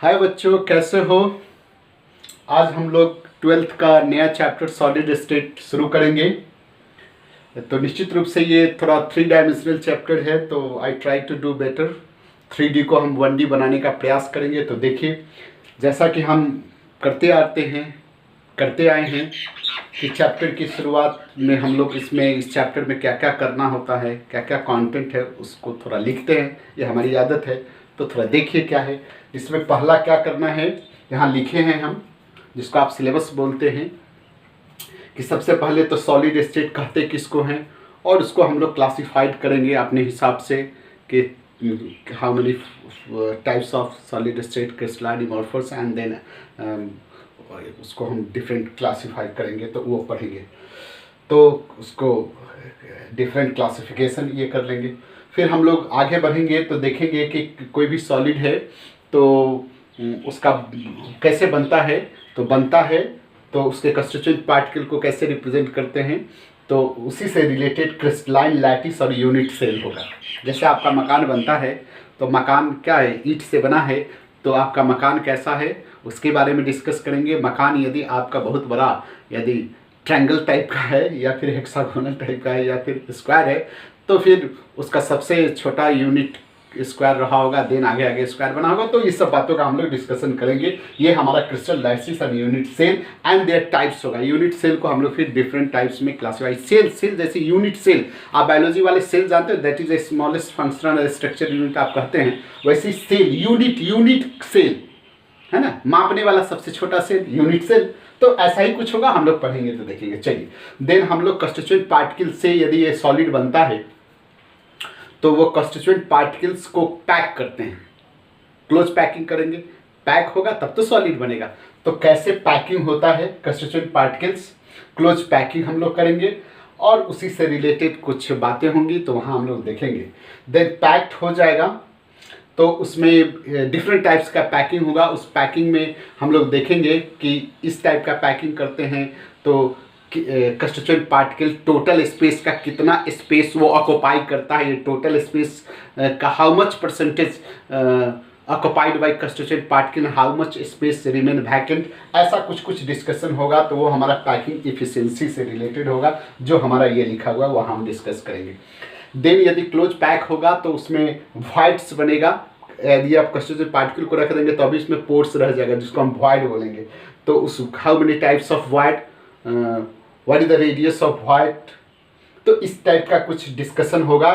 हाय बच्चों, कैसे हो। आज हम लोग 12th का नया चैप्टर सॉलिड स्टेट शुरू करेंगे। तो निश्चित रूप से ये थोड़ा 3 डायमेंशनल चैप्टर है, तो I try to do better. 3D को हम 1D बनाने का प्रयास करेंगे। तो देखिए, जैसा कि हम करते आए हैं कि चैप्टर की शुरुआत में हम लोग इस चैप्टर में क्या क्या करना होता है, क्या क्या कंटेंट है, उसको थोड़ा लिखते हैं। ये हमारी आदत है। तो थोड़ा देखिए क्या है इसमें। पहला क्या करना है, यहाँ लिखे हैं हम, जिसको आप सिलेबस बोलते हैं, कि सबसे पहले तो सॉलिड स्टेट कहते किसको हैं, और उसको हम लोग क्लासिफाइड करेंगे अपने हिसाब से कि how many types of solid state, crystalline, amorphous, and then उसको हम डिफरेंट क्लासीफाई करेंगे, तो वो पढ़ेंगे। तो उसको डिफरेंट क्लासिफिकेशन ये कर लेंगे। फिर हम लोग आगे बढ़ेंगे तो देखेंगे कि कोई भी सॉलिड है तो उसका कैसे बनता है। तो उसके कंस्टिट्यूएंट पार्टिकल को कैसे रिप्रेजेंट करते हैं, तो उसी से रिलेटेड क्रिस्टलाइन, लैटिस और यूनिट सेल होगा। जैसे आपका मकान बनता है, तो मकान क्या है, ईंट से बना है, तो आपका मकान कैसा है उसके बारे में डिस्कस करेंगे। मकान यदि आपका बहुत बड़ा, यदि ट्रायंगल टाइप का है, या फिर हेक्सागोनल टाइप का है, या फिर स्क्वायर है, तो फिर उसका सबसे छोटा यूनिट स्क्वायर रहा होगा, देन आगे आगे स्क्वायर बना होगा। तो ये सब बातों का हम लोग डिस्कशन करेंगे। ये हमारा क्रिस्टल, लाइसिस और unit cell and their types होगा। यूनिट सेल को हम लोग फिर डिफरेंट टाइप्स में क्लासिफाई। सेल जैसे यूनिट सेल, आप बायोलॉजी वाले सेल जानते हो, that is a smallest functional structure unit आप कहते हैं। वैसे सेल, यूनिट सेल है ना, मापने वाला सबसे छोटा सेल, यूनिट सेल। तो ऐसा ही कुछ होगा, हम लोग पढ़ेंगे तो देखेंगे। चलिए, देन हम लोग कंस्टिट्यूएंट पार्टिकल से यदि ये सॉलिड बनता है, तो वो कंस्टिट्यूएंट पार्टिकल्स को पैक करते हैं, क्लोज पैकिंग करेंगे। पैक होगा तब तो सॉलिड बनेगा। तो कैसे पैकिंग होता है कंस्टिट्यूएंट पार्टिकल्स, क्लोज पैकिंग हम लोग करेंगे, और उसी से रिलेटेड कुछ बातें होंगी, तो वहाँ हम लोग देखेंगे। देन पैक्ड हो जाएगा, तो उसमें डिफरेंट टाइप्स का पैकिंग होगा। उस पैकिंग में हम लोग देखेंगे कि इस टाइप का पैकिंग करते हैं तो कंस्टिट्यूएंट पार्टिकल टोटल स्पेस का कितना स्पेस वो ऑक्युपाई करता है, ये टोटल स्पेस का how much percentage occupied by constituent particle, how much space remain vacant, ऐसा कुछ डिस्कशन होगा। तो वो हमारा पैकिंग इफिशिएंसी से रिलेटेड होगा, जो हमारा ये लिखा हुआ है वहाँ हम डिस्कस करेंगे। देन यदि क्लोज पैक होगा तो उसमें वॉइड्स बनेगा। यदि आप कंस्टिट्यूएंट पार्टिकल को रख देंगे तो अभी इसमें पोर्स रह जाएगा, जिसको हम वॉइड बोलेंगे। तो उस how many types of void, what is the radius of void, तो इस टाइप का कुछ डिस्कशन होगा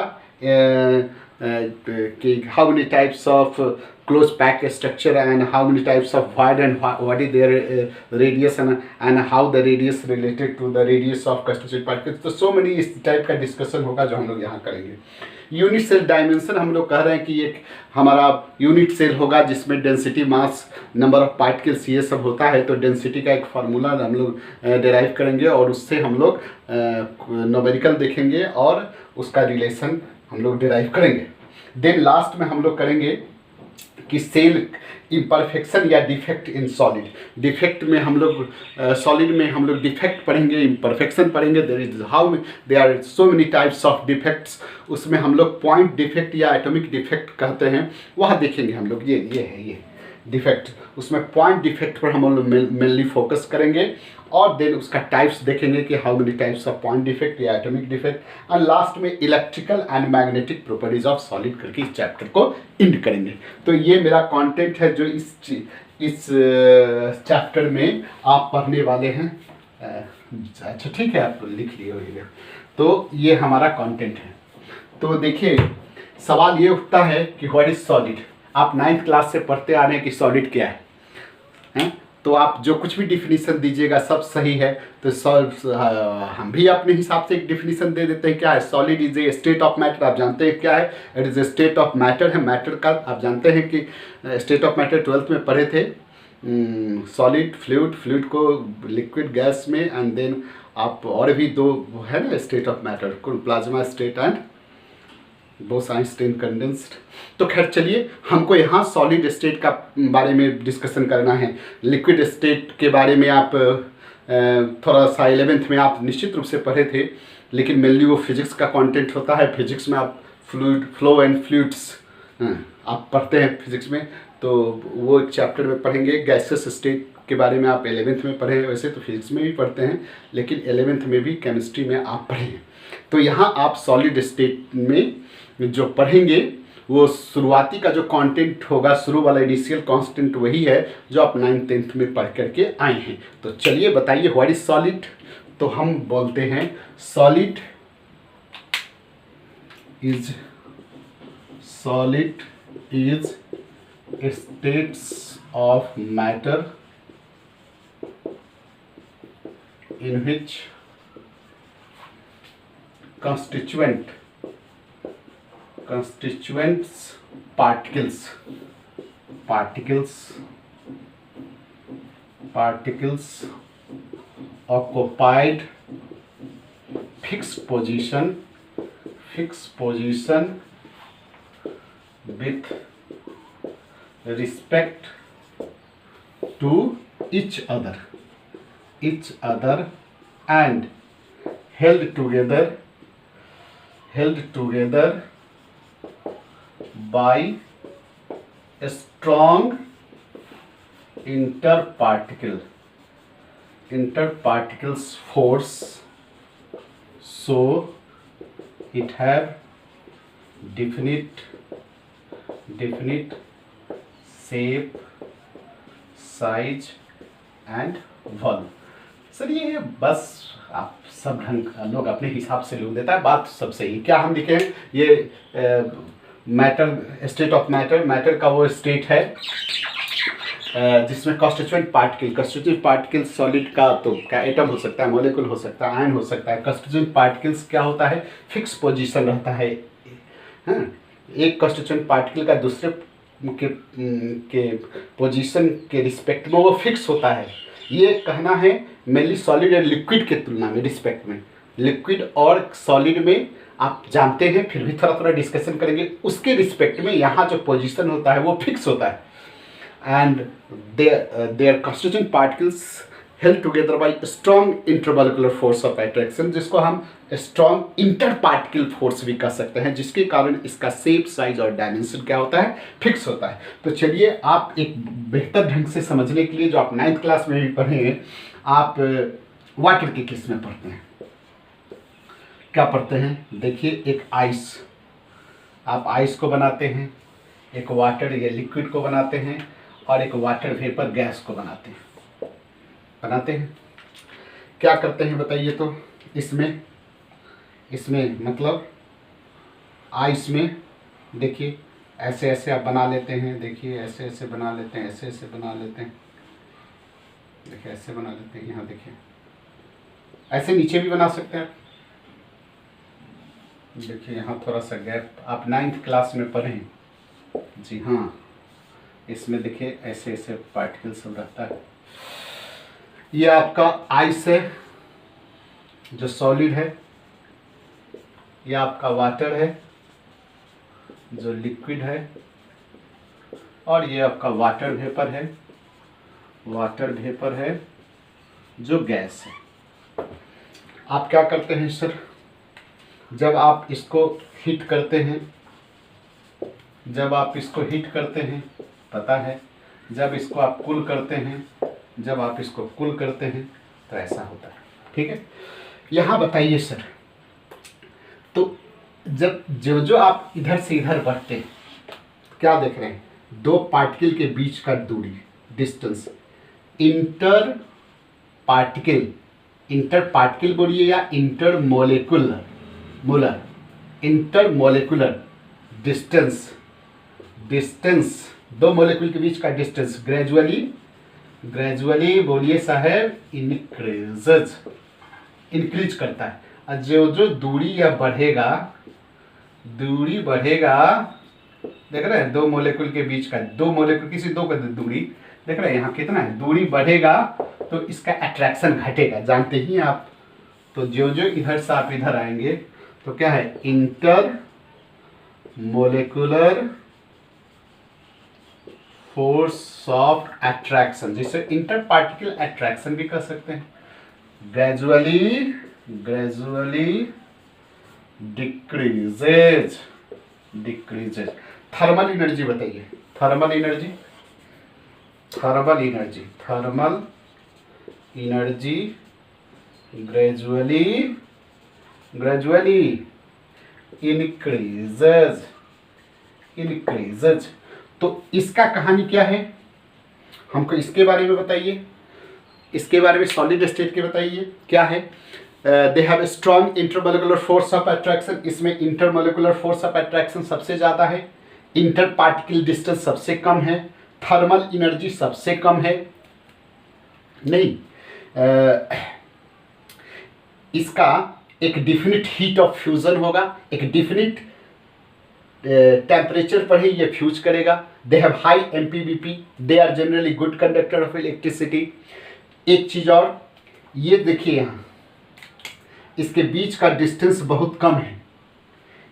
कि how many types of close pack structure and how many types of void and what is their radius and how the radius related to the radius of constituent particles। तो so many इस type का discussion होगा जो हम लोग यहाँ करेंगे। Unit cell dimension हम लोग कह रहे हैं कि एक हमारा यूनिट सेल होगा जिसमें density, mass, number of particles ये सब होता है। तो डेंसिटी का एक फार्मूला हम लोग डिराइव करेंगे, और उससे हम लोग न्यूमेरिकल देखेंगे और उसका रिलेशन हम लोग डिराइव करेंगे। देन लास्ट में हम लोग करेंगे कि सेल इम्परफेक्शन या डिफेक्ट इन सॉलिड। डिफेक्ट में हम लोग सॉलिड में हम लोग डिफेक्ट पढ़ेंगे, इम्परफेक्शन पढ़ेंगे। There is how they are so many types of defects. उसमें हम लोग पॉइंट डिफेक्ट या एटॉमिक डिफेक्ट कहते हैं, वह देखेंगे हम लोग। ये है ये डिफेक्ट, उसमें पॉइंट डिफेक्ट पर हम लोग मेनली फोकस करेंगे। और देन उसका टाइप्स देखेंगे कि how many types of point defect या एटॉमिक डिफेक्ट। और लास्ट में electrical and magnetic properties of solid करके इस चैप्टर को एंड करेंगे। तो ये मेरा कंटेंट है जो इस चैप्टर में आप पढ़ने वाले हैं। अच्छा ठीक है, आप लिख लिए होइएगा। तो ये हमारा कंटेंट है। तो देखिए, सवाल ये उठता है कि व्हाट इज सॉलिड। आप 9th क्लास से पढ़ते आ रहे हैं कि सॉलिड क्या है? तो आप जो कुछ भी डिफिनीशन दीजिएगा सब सही है। तो हम भी अपने हिसाब से एक डिफिनीशन दे देते हैं। क्या है? Solid is a state of matter. आप जानते हैं क्या है? It is a state of matter है। मैटर का आप जानते हैं कि स्टेट ऑफ मैटर 12th में पढ़े थे। सॉलिड, फ्लूइड को लिक्विड, गैस में, एंड देन आप और भी दो है ना state of matter, plasma state and Bose-Einstein condensed. तो खैर चलिए, हमको यहाँ सॉलिड स्टेट का बारे में डिस्कशन करना है। लिक्विड स्टेट के बारे में आप थोड़ा सा 11th में आप निश्चित रूप से पढ़े थे, लेकिन मेनली वो फिजिक्स का कंटेंट होता है। फिजिक्स में आप फ्लूइड, फ्लो एंड फ्लूइड्स आप पढ़ते हैं फिजिक्स में, तो वो एक चैप्टर में पढ़ेंगे। गैसियस स्टेट के बारे में आप 11th में पढ़े हैं, वैसे तो फिजिक्स में भी पढ़ते हैं, लेकिन 11th में भी केमिस्ट्री में आप पढ़े हैं। तो यहाँ आप सॉलिड स्टेट में जो पढ़ेंगे वो शुरुआती का जो कंटेंट होगा, शुरू वाला इनिशियल कांस्टेंट वही है जो आप 9th 10th में पढ़ करके आए हैं। तो चलिए बताइए व्हाट इज सॉलिड। तो हम बोलते हैं solid is states of matter in which constituents particles occupied fixed position with respect to each other and held together by a strong interparticles force, so it have definite shape, size and volume। Sir ये बस आप सब ढंग लोग अपने हिसाब से लिख देता है, बात सब सही है। क्या हम लिखे हैं, ये मैटर, स्टेट ऑफ मैटर का वो स्टेट है जिसमें कॉन्स्टिट्यूएंट पार्टिकल सॉलिड का तो क्या एटम हो सकता है, मॉलिक्यूल हो सकता है, आयन हो सकता है। कॉन्स्टिट्यूएंट पार्टिकल्स क्या होता है, फिक्स पोजीशन रहता है। हाँ, एक कॉन्स्टिट्यूएंट पार्टिकल का दूसरे के पोजीशन के रिस्पेक्ट में वो फिक्स होता है। ये कहना है मेनली सॉलिड और लिक्विड के तुलना में, रिस्पेक्ट में। लिक्विड और सॉलिड में आप जानते हैं, फिर भी थोड़ा थोड़ा डिस्कशन करेंगे। उसके रिस्पेक्ट में यहाँ जो पोजीशन होता है वो फिक्स होता है। And their constituent particles held together by strong intermolecular force of attraction, जिसको हम strong interparticle force भी कह सकते हैं, जिसके कारण इसका शेप, साइज और डायमेंशन क्या होता है, फिक्स होता है। तो चलिए आप एक बेहतर ढंग से समझने के लिए, जो आप 9th क्लास में भी पढ़े हैं, आप वाटर के केस में पढ़ते हैं। क्या पढ़ते हैं, देखिए एक आइस, आप आइस को बनाते हैं, एक वाटर या लिक्विड को बनाते हैं, और एक वाटर वेपर गैस को बनाते हैं। क्या करते हैं बताइए। तो इसमें मतलब आइस में देखिए ऐसे ऐसे आप बना लेते हैं, देखिए ऐसे ऐसे बना लेते हैं, ऐसे ऐसे बना लेते हैं, देखिए ऐसे बना लेते हैं। यहाँ देखिए ऐसे नीचे भी बना सकते हैं। देखिए यहाँ थोड़ा सा गैप, आप 9th क्लास में पढ़ें। जी हाँ, इसमें देखिए ऐसे ऐसे पार्टिकल सब रहता है। ये आपका आइस है जो सॉलिड है, ये आपका वाटर है जो लिक्विड है, और ये आपका वाटर वेपर है जो गैस है। आप क्या करते हैं सर, जब आप इसको हीट करते हैं, पता है, जब इसको आप कूल करते हैं, तो ऐसा होता है। ठीक है, यहाँ बताइए सर, तो जब जो आप इधर से इधर बढ़ते हैं, क्या देख रहे हैं, दो पार्टिकल के बीच का दूरी, डिस्टेंस, इंटर पार्टिकल बोलिए या इंटरमोलेकुलर डिस्टेंस, दो मॉलिक्यूल के बीच का डिस्टेंस ग्रेजुअली बोलिए साहब, इंक्रीज करता है। और जो दूरी या बढ़ेगा, देख रहे हैं, दो मॉलिक्यूल के बीच का, किसी दो का दूरी देख रहे हैं, यहाँ कितना है, दूरी बढ़ेगा तो इसका अट्रैक्शन घटेगा, जानते ही आप। तो जो इधर से आप इधर आएंगे तो क्या है, inter molecular force of attraction, जिसे इंटर पार्टिकल अट्रैक्शन भी कह सकते हैं। Gradually decreases. थर्मल एनर्जी बताइए, thermal energy, thermal energy, thermal energy gradually gradually increases, increases. तो इसका कहानी क्या है, हमको इसके बारे में बताइए, इसके बारे में सॉलिड स्टेट के बताइए क्या है। They have strong intermolecular force of attraction, इसमें इंटरमोलिकुलर फोर्स ऑफ अट्रैक्शन सबसे ज़्यादा है, इंटर पार्टिकल डिस्टेंस सबसे कम है, थर्मल एनर्जी सबसे कम है। नहीं, इसका एक डिफिनिट हीट ऑफ फ्यूजन होगा, एक डिफिनिट टेम्परेचर पर ही ये फ्यूज करेगा। They have high MP BP, they are generally good conductor of electricity. एक चीज़ और, ये देखिए यहाँ इसके बीच का डिस्टेंस बहुत कम है,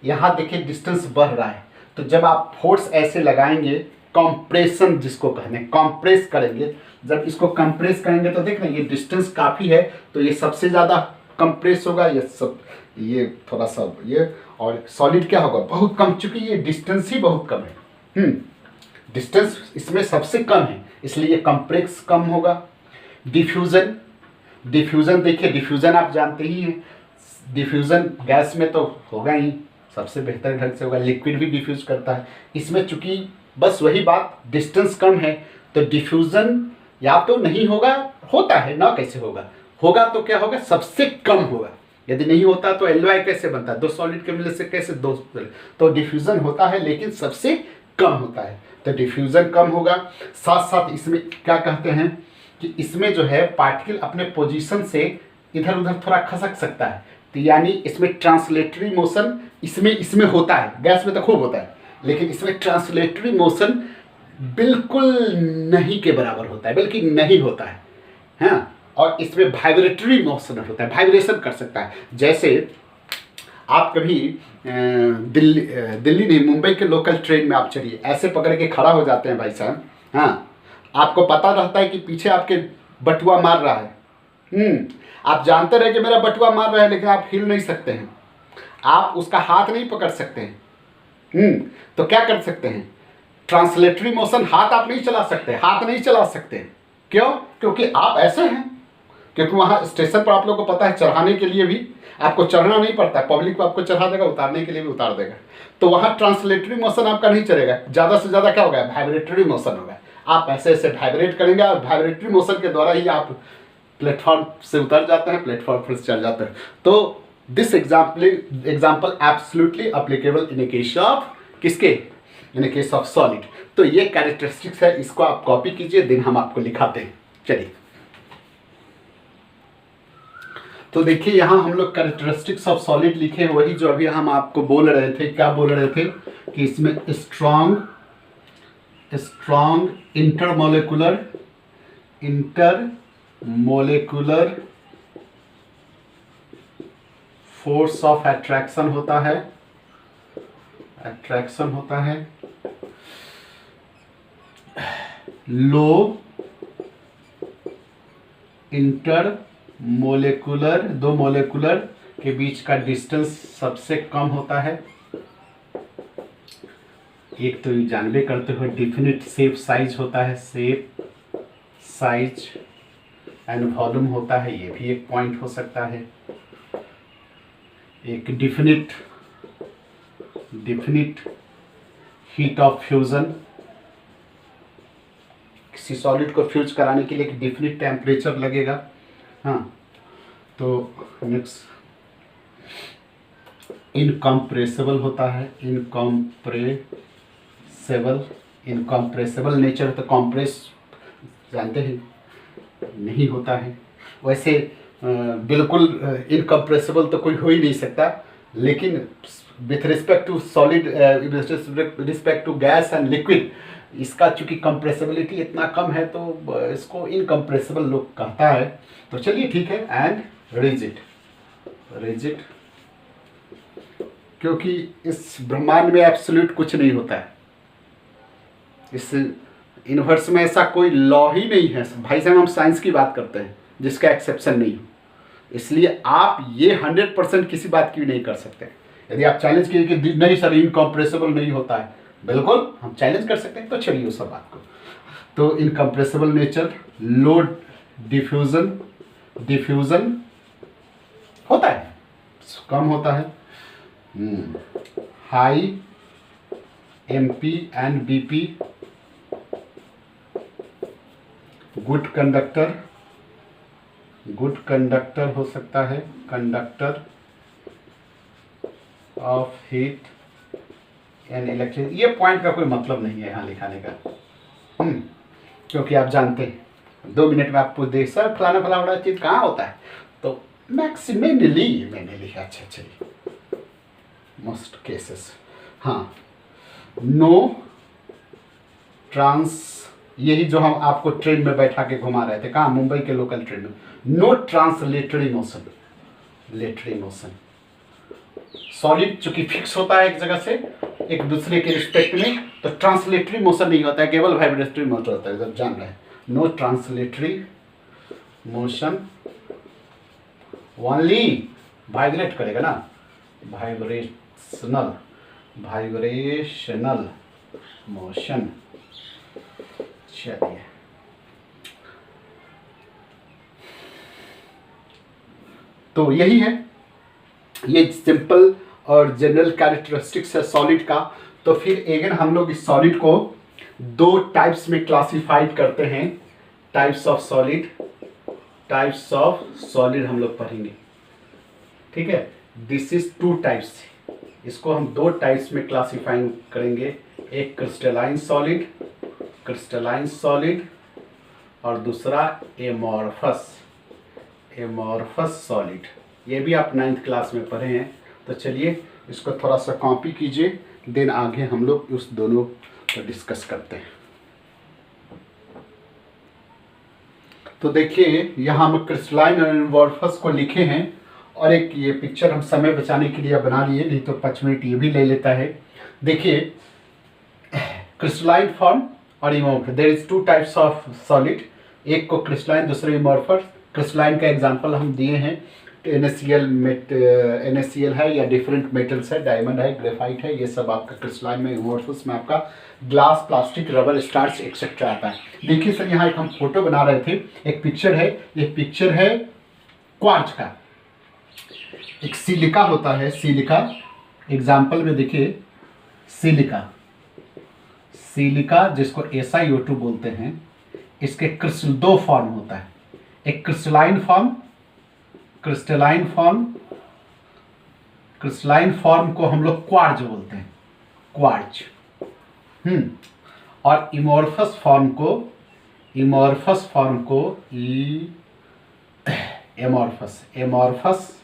यहाँ देखिए डिस्टेंस बढ़ रहा है। तो जब आप फोर्स ऐसे लगाएंगे, कंप्रेशन जिसको कहते हैं, कंप्रेस करेंगे, जब इसको कंप्रेस करेंगे तो देख रहे हैं ये डिस्टेंस काफ़ी है, तो ये सबसे ज़्यादा कंप्रेस होगा, ये सब ये थोड़ा सा ये, और सॉलिड क्या होगा बहुत कम, चूंकि ये डिस्टेंस ही बहुत कम है, डिस्टेंस इसमें सबसे कम है, इसलिए ये कंप्रेस कम होगा। डिफ्यूज़न, डिफ्यूज़न देखिए, डिफ्यूज़न आप जानते ही हैं, डिफ्यूज़न गैस में तो होगा ही, सबसे बेहतर ढंग से होगा, लिक्विड भी डिफ्यूज करता है। इसमें चूंकि बस वही बात डिस्टेंस कम है, तो डिफ्यूज़न या तो नहीं होगा, होता है ना, कैसे होगा, होगा तो क्या होगा सबसे कम होगा। यदि नहीं होता तो एलवाई कैसे बनता है, दो सॉलिड के मिलने से कैसे दो, तो डिफ्यूज़न होता है लेकिन सबसे कम होता है, तो डिफ्यूज़न कम होगा। साथ साथ इसमें क्या कहते हैं कि इसमें जो है पार्टिकल अपने पोजीशन से इधर उधर थोड़ा खसक सकता है, तो यानी इसमें ट्रांसलेटरी मोशन इसमें होता है, गैस में तो खूब होता है, लेकिन इसमें ट्रांसलेटरी मोशन बिल्कुल नहीं के बराबर होता है, बल्कि नहीं होता है, हाँ। और इसमें वाइब्रेटरी मोशन होता है, वाइब्रेशन कर सकता है। जैसे आप कभी दिल्ली नहीं, मुंबई के लोकल ट्रेन में आप चलिए, ऐसे पकड़ के खड़ा हो जाते हैं भाई साहब, हाँ, आपको पता रहता है कि पीछे आपके बटुआ मार रहा है, आप जानते रहे कि मेरा बटुआ मार रहा है, लेकिन आप हिल नहीं सकते हैं, आप उसका हाथ नहीं पकड़ सकते हैं, तो क्या कर सकते हैं, ट्रांसलेटरी मोशन, हाथ आप नहीं चला सकते, हाथ नहीं चला सकते, क्यों, क्योंकि आप ऐसे हैं, क्योंकि वहाँ स्टेशन पर आप लोगों को पता है चढ़ाने के लिए भी आपको चढ़ना नहीं पड़ता, पब्लिक को आपको चढ़ा देगा, उतारने के लिए भी उतार देगा, तो वहाँ ट्रांसलेटरी मोशन आपका नहीं चलेगा, ज़्यादा से ज़्यादा क्या होगा, वाइब्रेटरी मोशन होगा, आप ऐसे ऐसे वाइब्रेट करेंगे, और वाइब्रेटरी मोशन के द्वारा ही आप प्लेटफॉर्म से उतर जाते हैं, प्लेटफॉर्म पर चढ़ जाते हैं। तो this example absolutely applicable in case of किसके, इन केस ऑफ सॉलिड। तो ये कैरेक्टरिस्टिक्स है, इसको आप कॉपी कीजिए, दिन हम आपको लिखाते हैं। चलिए, तो देखिए यहाँ हम लोग कैरेक्टरिस्टिक्स ऑफ सॉलिड लिखे, वही जो अभी हम आपको बोल रहे थे, क्या बोल रहे थे कि इसमें स्ट्रॉन्ग इंटरमोलेकुलर फोर्स ऑफ अट्रैक्शन होता है, लो इंटरमोलेकुलर, दो मोलेकुलर के बीच का डिस्टेंस सबसे कम होता है। एक तो जानबे करते हुए डिफिनिट शेप साइज होता है, शेप साइज एंड वॉल्यूम होता है, ये भी एक पॉइंट हो सकता है। एक डिफिनिट हीट ऑफ फ्यूजन, किसी सॉलिड को फ्यूज कराने के लिए एक डिफिनिट टेम्परेचर लगेगा, हाँ। तो नेक्स्ट इनकम्प्रेसिबल होता है, इनकम्प्रेसिबल नेचर, तो कॉम्प्रेस जानते हैं नहीं होता है, वैसे बिल्कुल इनकम्प्रेसिबल तो कोई हो ही नहीं सकता, लेकिन with respect to solid, respect to gas and liquid, इसका चूंकि कंप्रेसिबिलिटी इतना कम है तो इसको इनकम्प्रेसिबल लोग कहता है। तो चलिए ठीक है। एंड रिजिड, क्योंकि इस ब्रह्मांड में एब्सोल्यूट कुछ नहीं होता है, इस यूनिवर्स में ऐसा कोई लॉ ही नहीं है भाई साहब, हम साइंस की बात करते हैं जिसका एक्सेप्शन नहीं हो, इसलिए आप ये 100% किसी बात की भी नहीं कर सकते। यदि आप चैलेंज कीजिए कि नहीं सर इनकम्प्रेसिबल नहीं होता है, बिल्कुल हम चैलेंज कर सकते हैं, तो चलिए उस सब बात को। तो इनकम्प्रेसिबल नेचर, लो डिफ्यूजन, डिफ्यूजन होता है, कम होता है, high MP and BP, good conductor, good conductor हो सकता है, conductor of heat and electricity. ये पॉइंट का कोई मतलब नहीं है यहाँ लिखाने का, क्योंकि आप जानते हैं 2 मिनट में आपको देख सर फलाना फलाना चीज़ कहाँ होता है, तो मैक्सिमली मैंने लिखा। अच्छा मोस्ट केसेस, हाँ, नो ट्रांस, यही जो हम आपको ट्रेन में बैठा के घुमा रहे थे, कहाँ, मुंबई के लोकल ट्रेन में, नो ट्रांसलेटरी मोशन, लेटरी मोशन, सॉलिड चूंकि फिक्स होता है एक जगह से एक दूसरे के रिस्पेक्ट में, तो ट्रांसलेटरी मोशन नहीं होता है, केवल वाइब्रेटरी मोशन होता है, जब जान रहे हैं। No translatory motion, only vibrate करेगा ना, वाइब्रेशनल, वाइब्रेशनल मोशन। चलिए, तो यही है, ये सिंपल और जनरल कैरेक्टरिस्टिक्स है सॉलिड का। तो फिर अगेन हम लोग इस सॉलिड को 2 टाइप्स में क्लासिफाइड करते हैं, types of solid, types of solid हम लोग पढ़ेंगे, ठीक है। दिस इज 2 टाइप्स, इसको हम 2 टाइप्स में क्लासिफाइंग करेंगे, एक क्रिस्टलाइन सॉलिड, क्रिस्टलाइन सॉलिड, और दूसरा एमॉर्फस, एमॉर्फस सॉलिड। ये भी आप 9th क्लास में पढ़े हैं। तो चलिए इसको थोड़ा सा कॉपी कीजिए, देन आगे हम लोग उस दोनों को डिस्कस करते हैं। तो देखिए यहाँ हम क्रिस्टलाइन और एमॉर्फस को लिखे हैं, और एक ये पिक्चर हम समय बचाने के लिए बना लिए, नहीं तो 5 मिनट ये भी ले लेता है। देखिए क्रिस्टलाइन फॉर्म और amorphous, there is 2 types of solid, एक को क्रिस्टलाइन दूसरे एमॉर्फस। क्रिस्टलाइन का एग्जांपल हम दिए हैं, NaCl है या डिफरेंट मेटल्स है, डायमंड है, ग्रेफाइट है, ये सब आपका क्रिस्टलाइन में, एमॉर्फस में आपका glass, plastic, rubber, starch etcetera आता है। देखिए सर यहाँ एक हम फोटो बना रहे थे, एक पिक्चर है, ये पिक्चर है क्वार्ट्ज का, एक सिलिका होता है, सिलिका एग्जाम्पल में देखिए, सिलिका, सिलिका जिसको SiO2 बोलते हैं, इसके क्रिस्टल 2 फॉर्म होता है, एक crystalline form, crystalline form, crystalline form को हम लोग क्वार्ज बोलते हैं, क्वार्ज, और इमोर्फस फॉर्म को, इमोर्फस फॉर्म को एमॉर्फस, एमॉर्फस,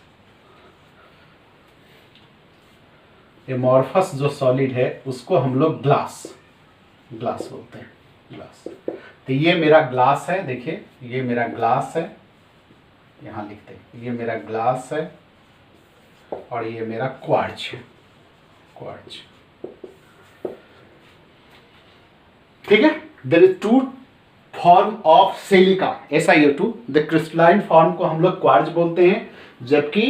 एमॉर्फस जो सॉलिड है उसको हम लोग ग्लास, ग्लास बोलते हैं, ग्लास। तो ये मेरा ग्लास है, देखिए ये मेरा ग्लास है, यहाँ लिखते हैं ये मेरा ग्लास है, और ये मेरा क्वार्ज है, क्वार्ज, ठीक है। There is 2 form of silica, SiO2, the crystalline form को हम लोग क्वार्ज बोलते हैं, जबकि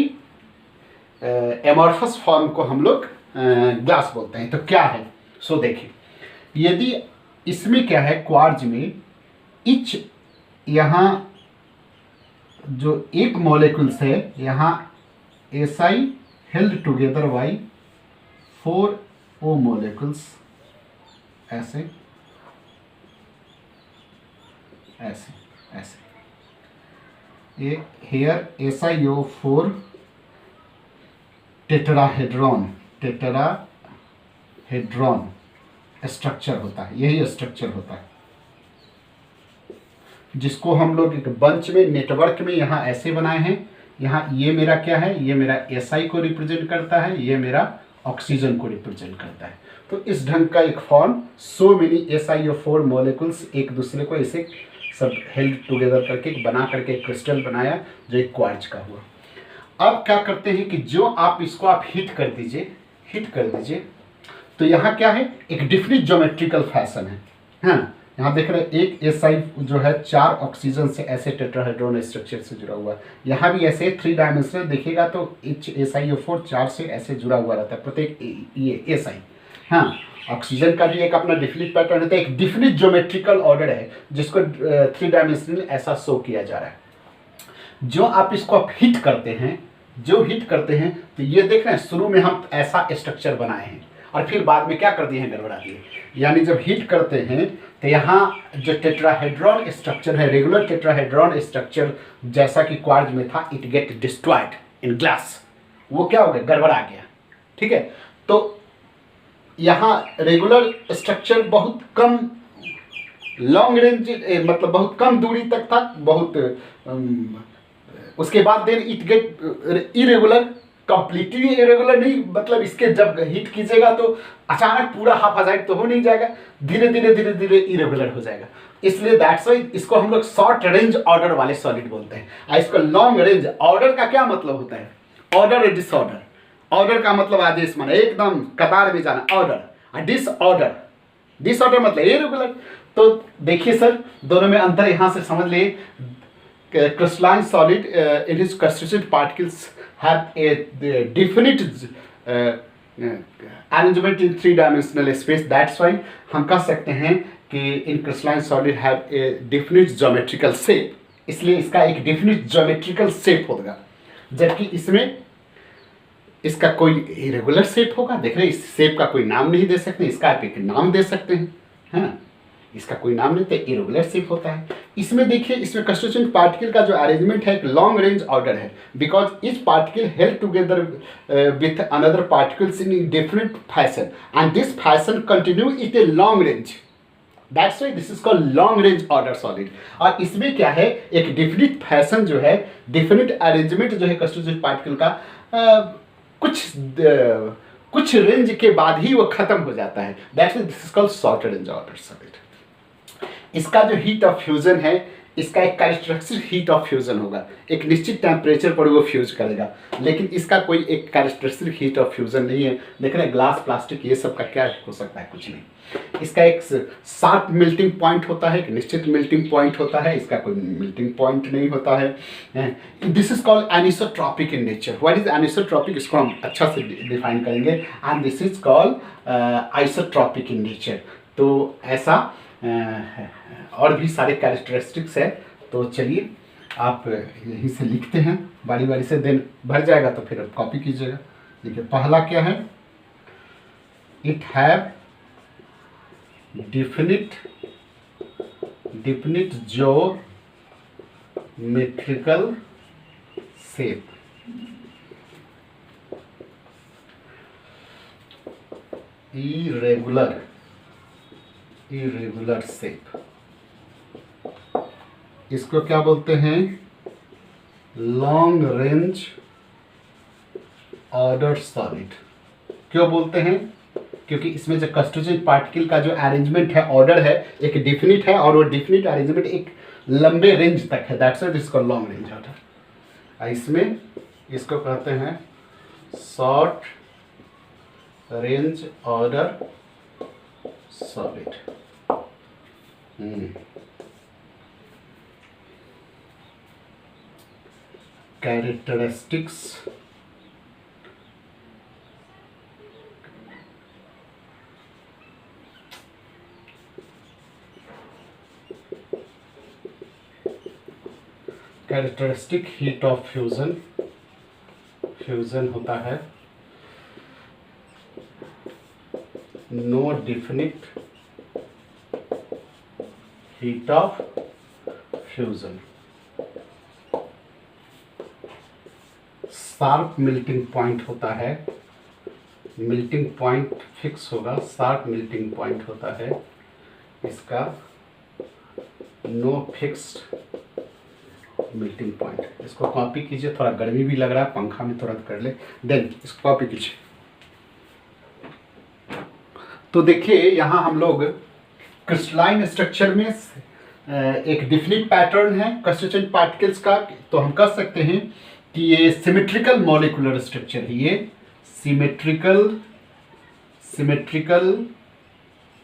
एमॉर्फस फॉर्म को हम लोग ग्लास बोलते हैं। तो क्या है, सो देखिए, यदि इसमें क्या है, क्वार्ज में इच, यहाँ जो एक मॉलिक्यूल्स है, यहाँ Si held together by 4 O molecules, ऐसे ऐसे ऐसे, एक hair SiO4 tetrahedron, tetrahedron structure होता है, यही स्ट्रक्चर होता है, जिसको हम लोग एक बंच में, नेटवर्क में यहाँ ऐसे बनाए हैं। यहाँ ये मेरा क्या है, ये मेरा Si को रिप्रेजेंट करता है, ये मेरा ऑक्सीजन को रिप्रेजेंट करता है। तो इस ढंग का एक form, so many SiO4 molecules एक दूसरे को ऐसे सब हेल्ड टुगेदर करके बना करके एक क्रिस्टल बनाया, जो एक क्वार्ज का हुआ। अब क्या करते हैं कि जो आप इसको आप हीट कर दीजिए, हीट कर दीजिए, तो यहाँ क्या है, एक डिफरेंट ज्योमेट्रिकल फैशन है, हाँ। यहाँ देख रहे हैं एक Si जो है 4 ऑक्सीजन से ऐसे टेट्राहेड्रॉन स्ट्रक्चर से जुड़ा हुआ है, यहाँ भी ऐसे 3 डायमेंशनल देखिएगा तो SiO4 4 से ऐसे जुड़ा हुआ रहता है प्रत्येक ये Si, हाँ। ऑक्सीजन का भी एक अपना डिफिनिट पैटर्न होता है, एक डिफिनिट ज्योमेट्रिकल ऑर्डर है जिसको 3 डायमेंशनल ऐसा शो किया जा रहा है। जो आप इसको आप हिट करते हैं, जो हिट करते हैं तो ये देख रहे हैं शुरू में हम ऐसा स्ट्रक्चर बनाए हैं और फिर बाद में क्या कर दिए हैं, गड़बड़ा दिए। यानी जब हिट करते हैं तो यहाँ जो टेट्राहेड्रॉन स्ट्रक्चर है, रेगुलर टेट्राहेड्रॉन स्ट्रक्चर जैसा कि क्वार्ट्ज में था, it get destroyed in glass, वो क्या हो गया, गड़बड़ा गया। ठीक है, तो यहाँ रेगुलर स्ट्रक्चर बहुत कम लॉन्ग रेंज मतलब बहुत कम दूरी तक था, बहुत उसके बाद then it get irregular, completely irregular नहीं, मतलब इसके जब हिट कीजिएगा तो अचानक पूरा हाफाजाइट तो हो नहीं जाएगा, धीरे धीरे इरेगुलर हो जाएगा। इसलिए दैट्स वाई इसको हम लोग शॉर्ट रेंज ऑर्डर वाले सॉलिड बोलते हैं। और इसको लॉन्ग रेंज ऑर्डर का क्या मतलब होता है, ऑर्डर और डिसऑर्डर। ऑर्डर का मतलब आदेश माना, एकदम कतार में जाना, ऑर्डर। और डिसऑर्डर, डिसऑर्डर मतलब इरेगुलर। तो देखिए सर, दोनों में अंतर यहाँ से समझ लिए। crystalline solid in its constituent particles have a definite arrangement in 3-dimensional space. That's why हम कह सकते हैं कि in crystalline solid have a definite geometrical shape, इसलिए इसका एक definite geometrical shape होगा। जबकि इसमें इसका कोई irregular shape होगा। देख रहे हैं, इस shape का कोई नाम नहीं दे सकते, इसका आप एक नाम दे सकते हैं, है ना, इसका कोई नाम नहीं, तो इरेगुलर शेप होता है। इसमें देखिए, इसमें कंस्टिट्यूएंट पार्टिकल का जो अरेंजमेंट है एक लॉन्ग रेंज ऑर्डर है, because each particle held together with another particles in different fashion and this fashion continue it a long range, that's why this is called long range order solid. और इसमें क्या है, एक definite fashion जो है, definite arrangement जो है constituent particle का कुछ रेंज के बाद ही वो खत्म हो जाता है, that's why this is called short range order solid. इसका जो हीट ऑफ फ्यूजन है, इसका एक कैरेक्टरिस्टिक हीट ऑफ फ्यूजन होगा, एक निश्चित टेम्परेचर पर वो फ्यूज करेगा, लेकिन इसका कोई एक कैरेक्टरिस्टिक हीट ऑफ फ्यूजन नहीं है। देख रहे हैं, ग्लास, प्लास्टिक, ये सब का क्या हो सकता है, कुछ नहीं। इसका एक शार्प मेल्टिंग पॉइंट होता है, एक निश्चित मेल्टिंग पॉइंट होता है, इसका कोई मेल्टिंग पॉइंट नहीं होता है। This is called anisotropic in nature. What is anisotropic, इसको हम अच्छा से डिफाइन करेंगे, and this is called isotropic in nature. तो ऐसा और भी सारे कैरेक्टरिस्टिक्स है। तो चलिए आप यहीं से लिखते हैं बारी बारी से, देन भर जाएगा तो फिर आप कॉपी कीजिएगा। देखिए, पहला क्या है, it have definite geometrical shape, irregular shape. इसको क्या बोलते हैं, लॉन्ग रेंज ऑर्डर सॉलिड। क्यों बोलते हैं, क्योंकि इसमें जो कंस्टिट्यूएंट पार्टिकल का जो अरेंजमेंट है, ऑर्डर है, एक डिफिनिट है, और वो डिफिनिट अरेंजमेंट एक लंबे रेंज तक है, that's why this called long range order. इसमें इसको कहते हैं short range order solid. Characteristics, characteristic heat of fusion, fusion होता है no definite heat of fusion, sharp melting point होता है, मेल्टिंग पॉइंट फिक्स होगा, शार्प मेल्टिंग पॉइंट होता है इसका, नो फिक्स्ड मेल्टिंग पॉइंट। इसको कॉपी कीजिए, थोड़ा गर्मी भी लग रहा है, पंखा में तुरंत कर ले, देन इसको कॉपी कीजिए। तो देखिए, यहाँ हम लोग क्रिस्टलाइन स्ट्रक्चर में एक डिफिनिट पैटर्न है कंस्टिट्यूएंट पार्टिकल्स का, तो हम कह सकते हैं कि ये सिमेट्रिकल मॉलिक्यूलर स्ट्रक्चर है, ये सिमेट्रिकल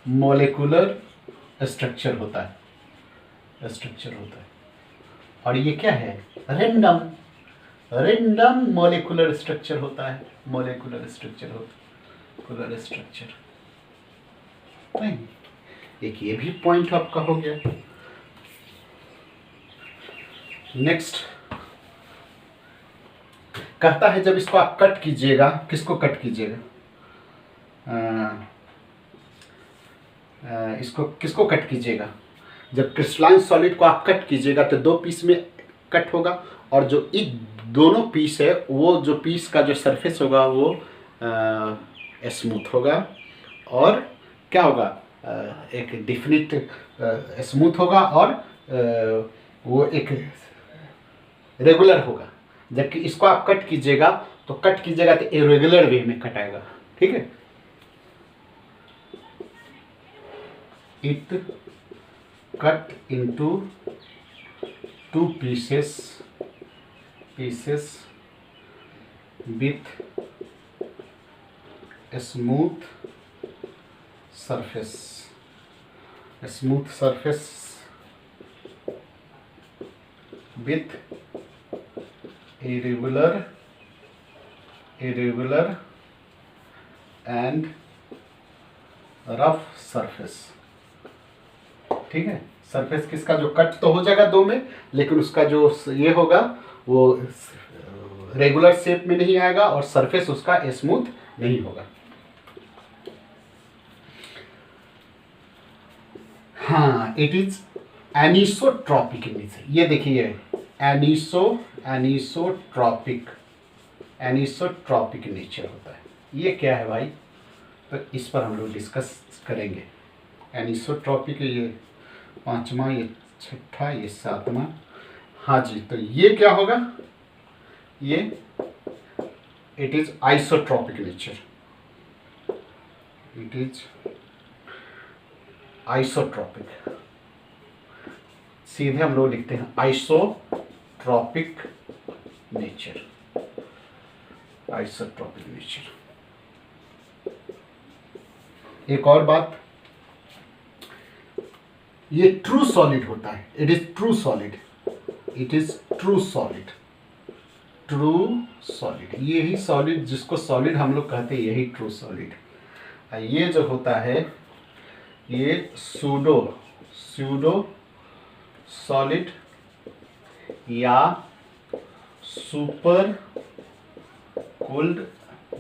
मॉलिक्यूलर स्ट्रक्चर होता है, और ये क्या है, रैंडम मॉलिक्यूलर स्ट्रक्चर होता है, मॉलिक्यूलर स्ट्रक्चर। नहीं, एक ये भी पॉइंट आपका हो गया। नेक्स्ट कहता है जब इसको आप कट कीजिएगा, किसको कट कीजिएगा, इसको किसको कट कीजिएगा, जब क्रिस्टलाइन सॉलिड को आप कट कीजिएगा तो दो पीस में कट होगा, और जो इन दोनों पीस है वो जो पीस का जो सरफेस होगा वो स्मूथ होगा, और क्या होगा, एक डिफिनिट स्मूथ होगा, और वो एक रेगुलर होगा। जबकि इसको आप कट कीजिएगा तो इरेगुलर वे में कट आएगा। ठीक है, it cut into two pieces with smooth surface with irregular and rough surface। ठीक है, सरफेस किसका जो कट तो हो जाएगा दो में, लेकिन उसका जो ये होगा वो रेगुलर शेप में नहीं आएगा और सरफेस उसका स्मूथ नहीं होगा। हाँ, इट इज एनिसोट्रॉपिक नेचर। ये देखिए एनिसोट्रॉपिक नेचर होता है। ये क्या है भाई, तो इस पर हम लोग डिस्कस करेंगे। एनिसोट्रॉपिक, ये पांचवा, ये छठा, ये सातवां। हाँ जी, तो ये क्या होगा, ये it is isotropic nature. It is isotropic, सीधे हम लोग लिखते हैं आइसोट्रॉपिक नेचर। Isotropic nature. एक और बात, ये ट्रू सॉलिड होता है। इट इज ट्रू सॉलिड, यही सॉलिड जिसको सॉलिड हम लोग कहते हैं, यही ट्रू सॉलिड। ये जो होता है ये सूडो सॉलिड या सुपर कोल्ड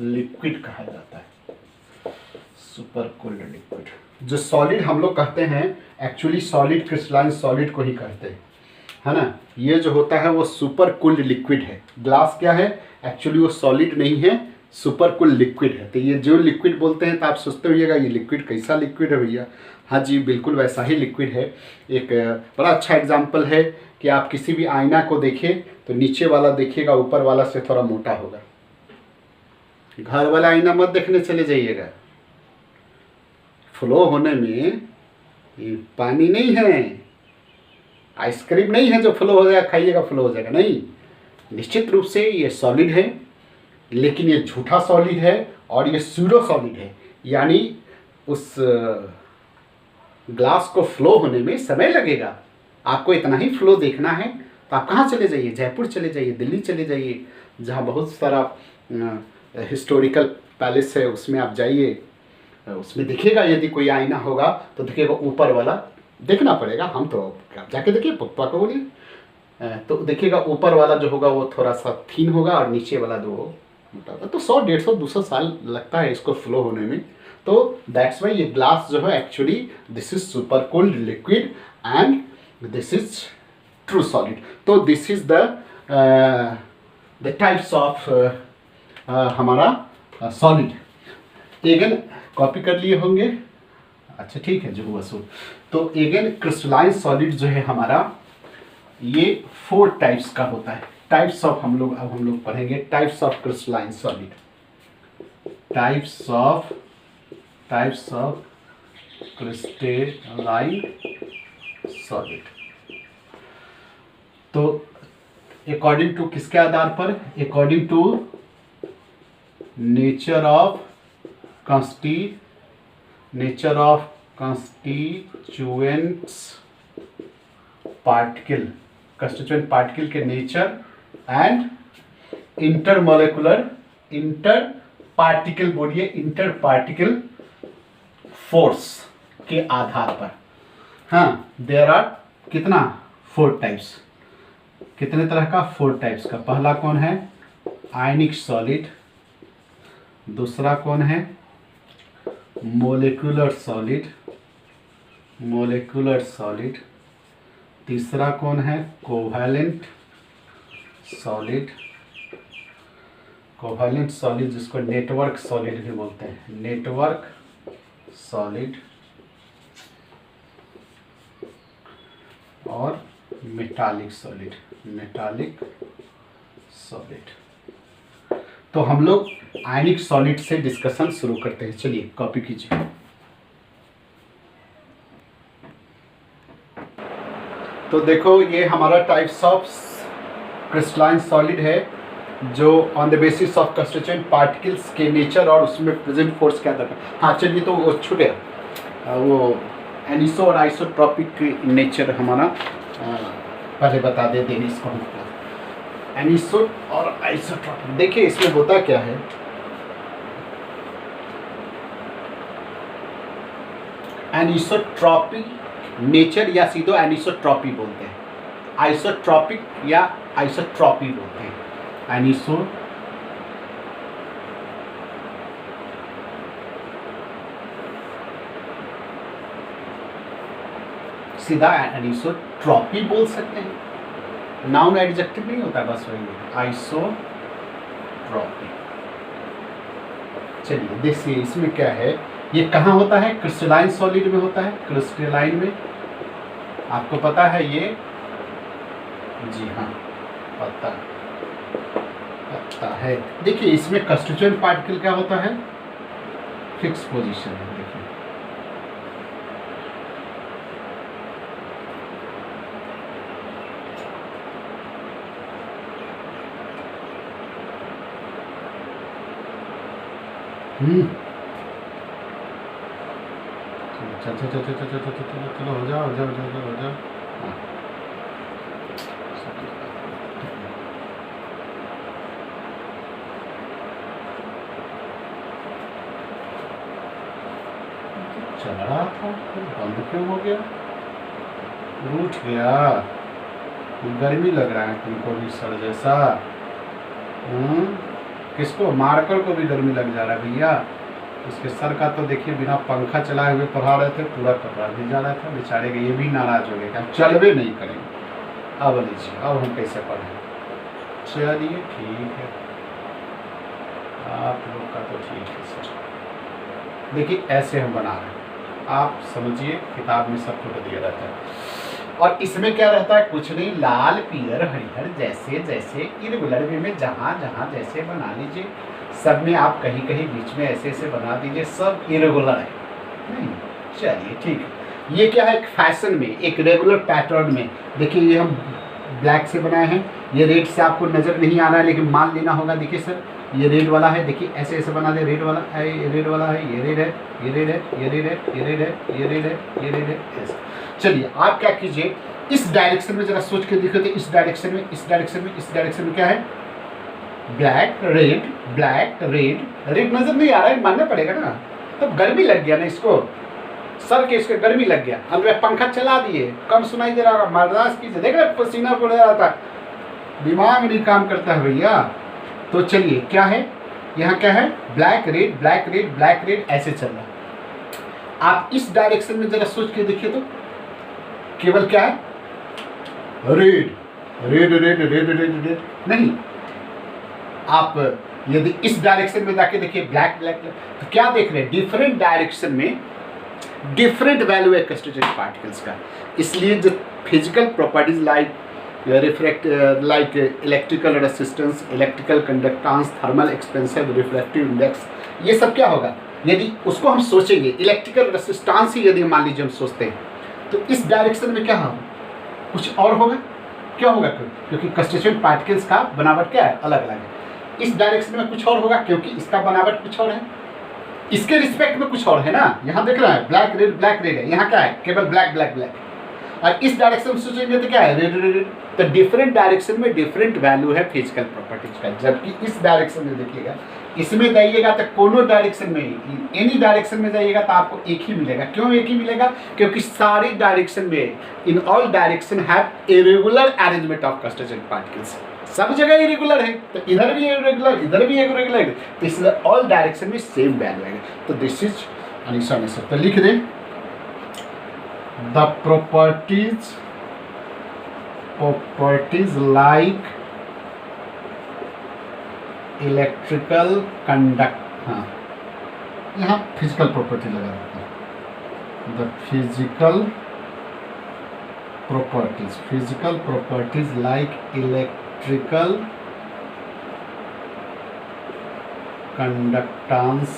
लिक्विड कहा जाता है। सुपर कोल्ड लिक्विड, जो सॉलिड हम लोग कहते हैं, एक्चुअली सॉलिड क्रिस्टलाइन सॉलिड को ही कहते हैं, है ना। ये जो होता है वो सुपर कूल्ड लिक्विड है। ग्लास क्या है, एक्चुअली वो सॉलिड नहीं है, सुपर कूल्ड लिक्विड है। तो ये जो लिक्विड बोलते हैं तो आप सोचते होइएगा ये लिक्विड कैसा लिक्विड है भैया। हाँ जी, बिल्कुल वैसा ही लिक्विड है। एक बड़ा अच्छा एग्जाम्पल है कि आप किसी भी आईना को देखें तो नीचे वाला देखिएगा ऊपर वाला से थोड़ा मोटा होगा। घर वाला आईना मत देखने चले जाइएगा, फ्लो होने में ये पानी नहीं है, आइसक्रीम नहीं है जो फ्लो हो जाएगा, खाइएगा फ्लो हो जाएगा, नहीं। निश्चित रूप से ये सॉलिड है, लेकिन ये झूठा सॉलिड है और ये सूडो सॉलिड है। यानी उस ग्लास को फ्लो होने में समय लगेगा। आपको इतना ही फ्लो देखना है तो आप कहाँ चले जाइए, जयपुर चले जाइए, दिल्ली चले जाइए, जहाँ बहुत सारा हिस्टोरिकल पैलेस है, उसमें आप जाइए, उसमें दिखेगा। यदि कोई आईना होगा तो दिखेगा ऊपर वाला, देखना पड़ेगा, हम तो आप जाके देखिए, पप्पा को बोलिए, तो देखिएगा ऊपर वाला जो होगा वो थोड़ा सा थीन होगा और नीचे वाला जो मोटा होगा। तो 100, 150, 200 साल लगता है इसको फ्लो होने में। तो दैट्स वाई ये ग्लास जो है actually this is super cold liquid and this is true solid. तो this is the types of हमारा सॉलिड। एगेन कॉपी कर लिए होंगे, अच्छा ठीक है, जो हुआ सो। तो एगेन क्रिस्टलाइन सॉलिड जो है हमारा, ये 4 टाइप्स का होता है। टाइप्स ऑफ हम लोग पढ़ेंगे types of crystalline solid. Types of crystalline solid. तो अकॉर्डिंग टू किसके आधार पर, according to nature of constituents particle के nature and inter particle force. के आधार पर। हाँ, देयर आर कितना 4 टाइप्स, कितने तरह का 4 टाइप्स का। पहला कौन है आयनिक सॉलिड, दूसरा कौन है मोलिकुलर सॉलिड, मोलिकुलर सॉलिड, तीसरा कौन है कोवैलेंट सॉलिड, कोवैलेंट सॉलिड जिसको नेटवर्क सॉलिड भी बोलते हैं, नेटवर्क सॉलिड, और मेटालिक सॉलिड, मेटालिक सॉलिड। तो हम लोग आयनिक सॉलिड से डिस्कशन शुरू करते हैं। चलिए कॉपी कीजिए। तो देखो ये हमारा टाइप्स ऑफ क्रिस्टलाइन सॉलिड है जो on the basis of constituent particles के नेचर और उसमें प्रेजेंट फोर्स क्या था। हाँ चलिए, तो वो छूटे वो एनिसो और आइसोट्रॉपिक नेचर हमारा पहले बता दे देंगे इसको हम। एनिसो और आइसोट्रॉपिक, देखिए इसमें होता क्या है, एनिसोट्रॉपिक नेचर या सीधो एनिसोट्रॉपी बोलते हैं, आइसोट्रॉपिक या आइसोट्रॉपी बोलते हैं। एनिसो सीधा एनिसोट्रॉपी बोल सकते हैं, नाउन एडजेक्टिव नहीं होता, बस वही आइसोट्रॉपी। चलिए देखिए इसमें क्या है, ये कहाँ होता है, क्रिस्टलाइन सॉलिड में होता है, क्रिस्टलाइन में। आपको पता है ये, जी हाँ पता है। देखिए इसमें कंस्टिट्यूएंट पार्टिकल क्या होता है, फिक्स पोजीशन है। देखिए चलो हो जाओ। चल रहा था बंद क्यों हो गया, उठ गया, गर्मी लग रहा है तुमको भी सर जैसा। किसको, मार्कर को भी गर्मी लग जा रहा है भैया। इसके सर का तो देखिए बिना पंखा चलाए हुए पढ़ा रहे थे, पूरा कपड़ा भी जा रहा था बेचारे के। ये भी नाराज हो गए कि हम चलवे नहीं करेंगे। अब लीजिए, अब हम कैसे पढ़ें। चलिए ठीक है, आप लोग का तो ठीक है सर। देखिए ऐसे हम बना रहे हैं, आप समझिए किताब में सब फोटो दिया रहता है। और इसमें क्या रहता है, कुछ नहीं, लाल पीयर हरिहर जैसे जैसे इरेगुलर वे में जहाँ जहाँ जैसे बना लीजिए, सब में आप कहीं कहीं बीच में ऐसे ऐसे बना दीजिए, सब इरेगुलर है। नहीं चलिए ठीक है। ये क्या है, एक फैशन में, एक रेगुलर पैटर्न में। देखिए ये हम ब्लैक से बनाए हैं, ये रेड से आपको नज़र नहीं आ रहा है लेकिन मान लेना होगा। देखिए सर ये रेड वाला है, देखिए ऐसे ऐसे बना दे, रेड वाला है, ये रेड वाला है, ये रेड है, ये रेड है, ये रेड है, ये रेड है, ये रेड है, ये रेड है, ऐसे। चलिए आप क्या कीजिए, इस डायरेक्शन में जरा सोच के देखो, तो इस डायरेक्शन में, इस डायरेक्शन में, इस डायरेक्शन में क्या है, black red, black red. Red नजर नहीं आ रहा है, मानना पड़ेगा ना, तो गर्मी लग गया ना इसको, सर के इसके गर्मी लग गया। अब पंखा चला दिए, कम सुनाई दे रहा, बर्दाश्त कीजिए। देख रहे पसीना पड़ रहा था, दिमाग नहीं काम करता है भैया। तो चलिए क्या है, यहाँ क्या है, black red, black red, black red, ऐसे चल रहा है। आप इस डायरेक्शन में जरा सोच के देखिए तो केवल क्या है, red red red red red red. नहीं, आप यदि इस डायरेक्शन में जाके देखिए ब्लैक ब्लैक, तो क्या देख रहे हैं, डिफरेंट डायरेक्शन में डिफरेंट वैल्यू है कंस्टिट्यूएंट पार्टिकल्स का। इसलिए जो physical properties like refract, like electrical resistance, electrical conductance, thermal expensive, refractive index, ये सब क्या होगा, यदि उसको हम सोचेंगे, इलेक्ट्रिकल रेसिस्टेंस ही यदि मान लीजिए हम सोचते हैं, तो इस डायरेक्शन में क्या होगा, कुछ और होगा। क्या होगा, क्योंकि कंस्टिट्यूएंट पार्टिकल्स का बनावट क्या है, अलग अलग है। इस डायरेक्शन में कुछ और होगा क्योंकि इसका बनावट कुछ और है, इसके रिस्पेक्ट में कुछ और है ना। यहाँ देख रहा है ब्लैक रेड, ब्लैक रेड है, यहाँ क्या है, केवल ब्लैक ब्लैक ब्लैक। और इस डायरेक्शन में सोचेंगे तो क्या है, तो डिफरेंट डायरेक्शन में डिफरेंट वैल्यू है फिजिकल प्रॉपर्टीज का। जबकि इस डायरेक्शन में देखिएगा, इसमें जाइएगा तो कोनो डायरेक्शन में, एनी डायरेक्शन में जाइएगा तो आपको एक ही मिलेगा। क्यों एक ही मिलेगा? क्योंकि सारी डायरेक्शन में, in all direction have irregular arrangement of constituent particles. सब जगह इरेगुलर है, तो इधर भी इरेगुलर, इधर भी इरेगुलर, तो इसलिए ऑल डायरेक्शन में सेम वैल्यू है। तो दिस इज आंसर। तो लिख दें the properties like electrical conduct, हाँ यहाँ फिजिकल प्रॉपर्टी लगा देते हैं। The physical properties like electrical conductance,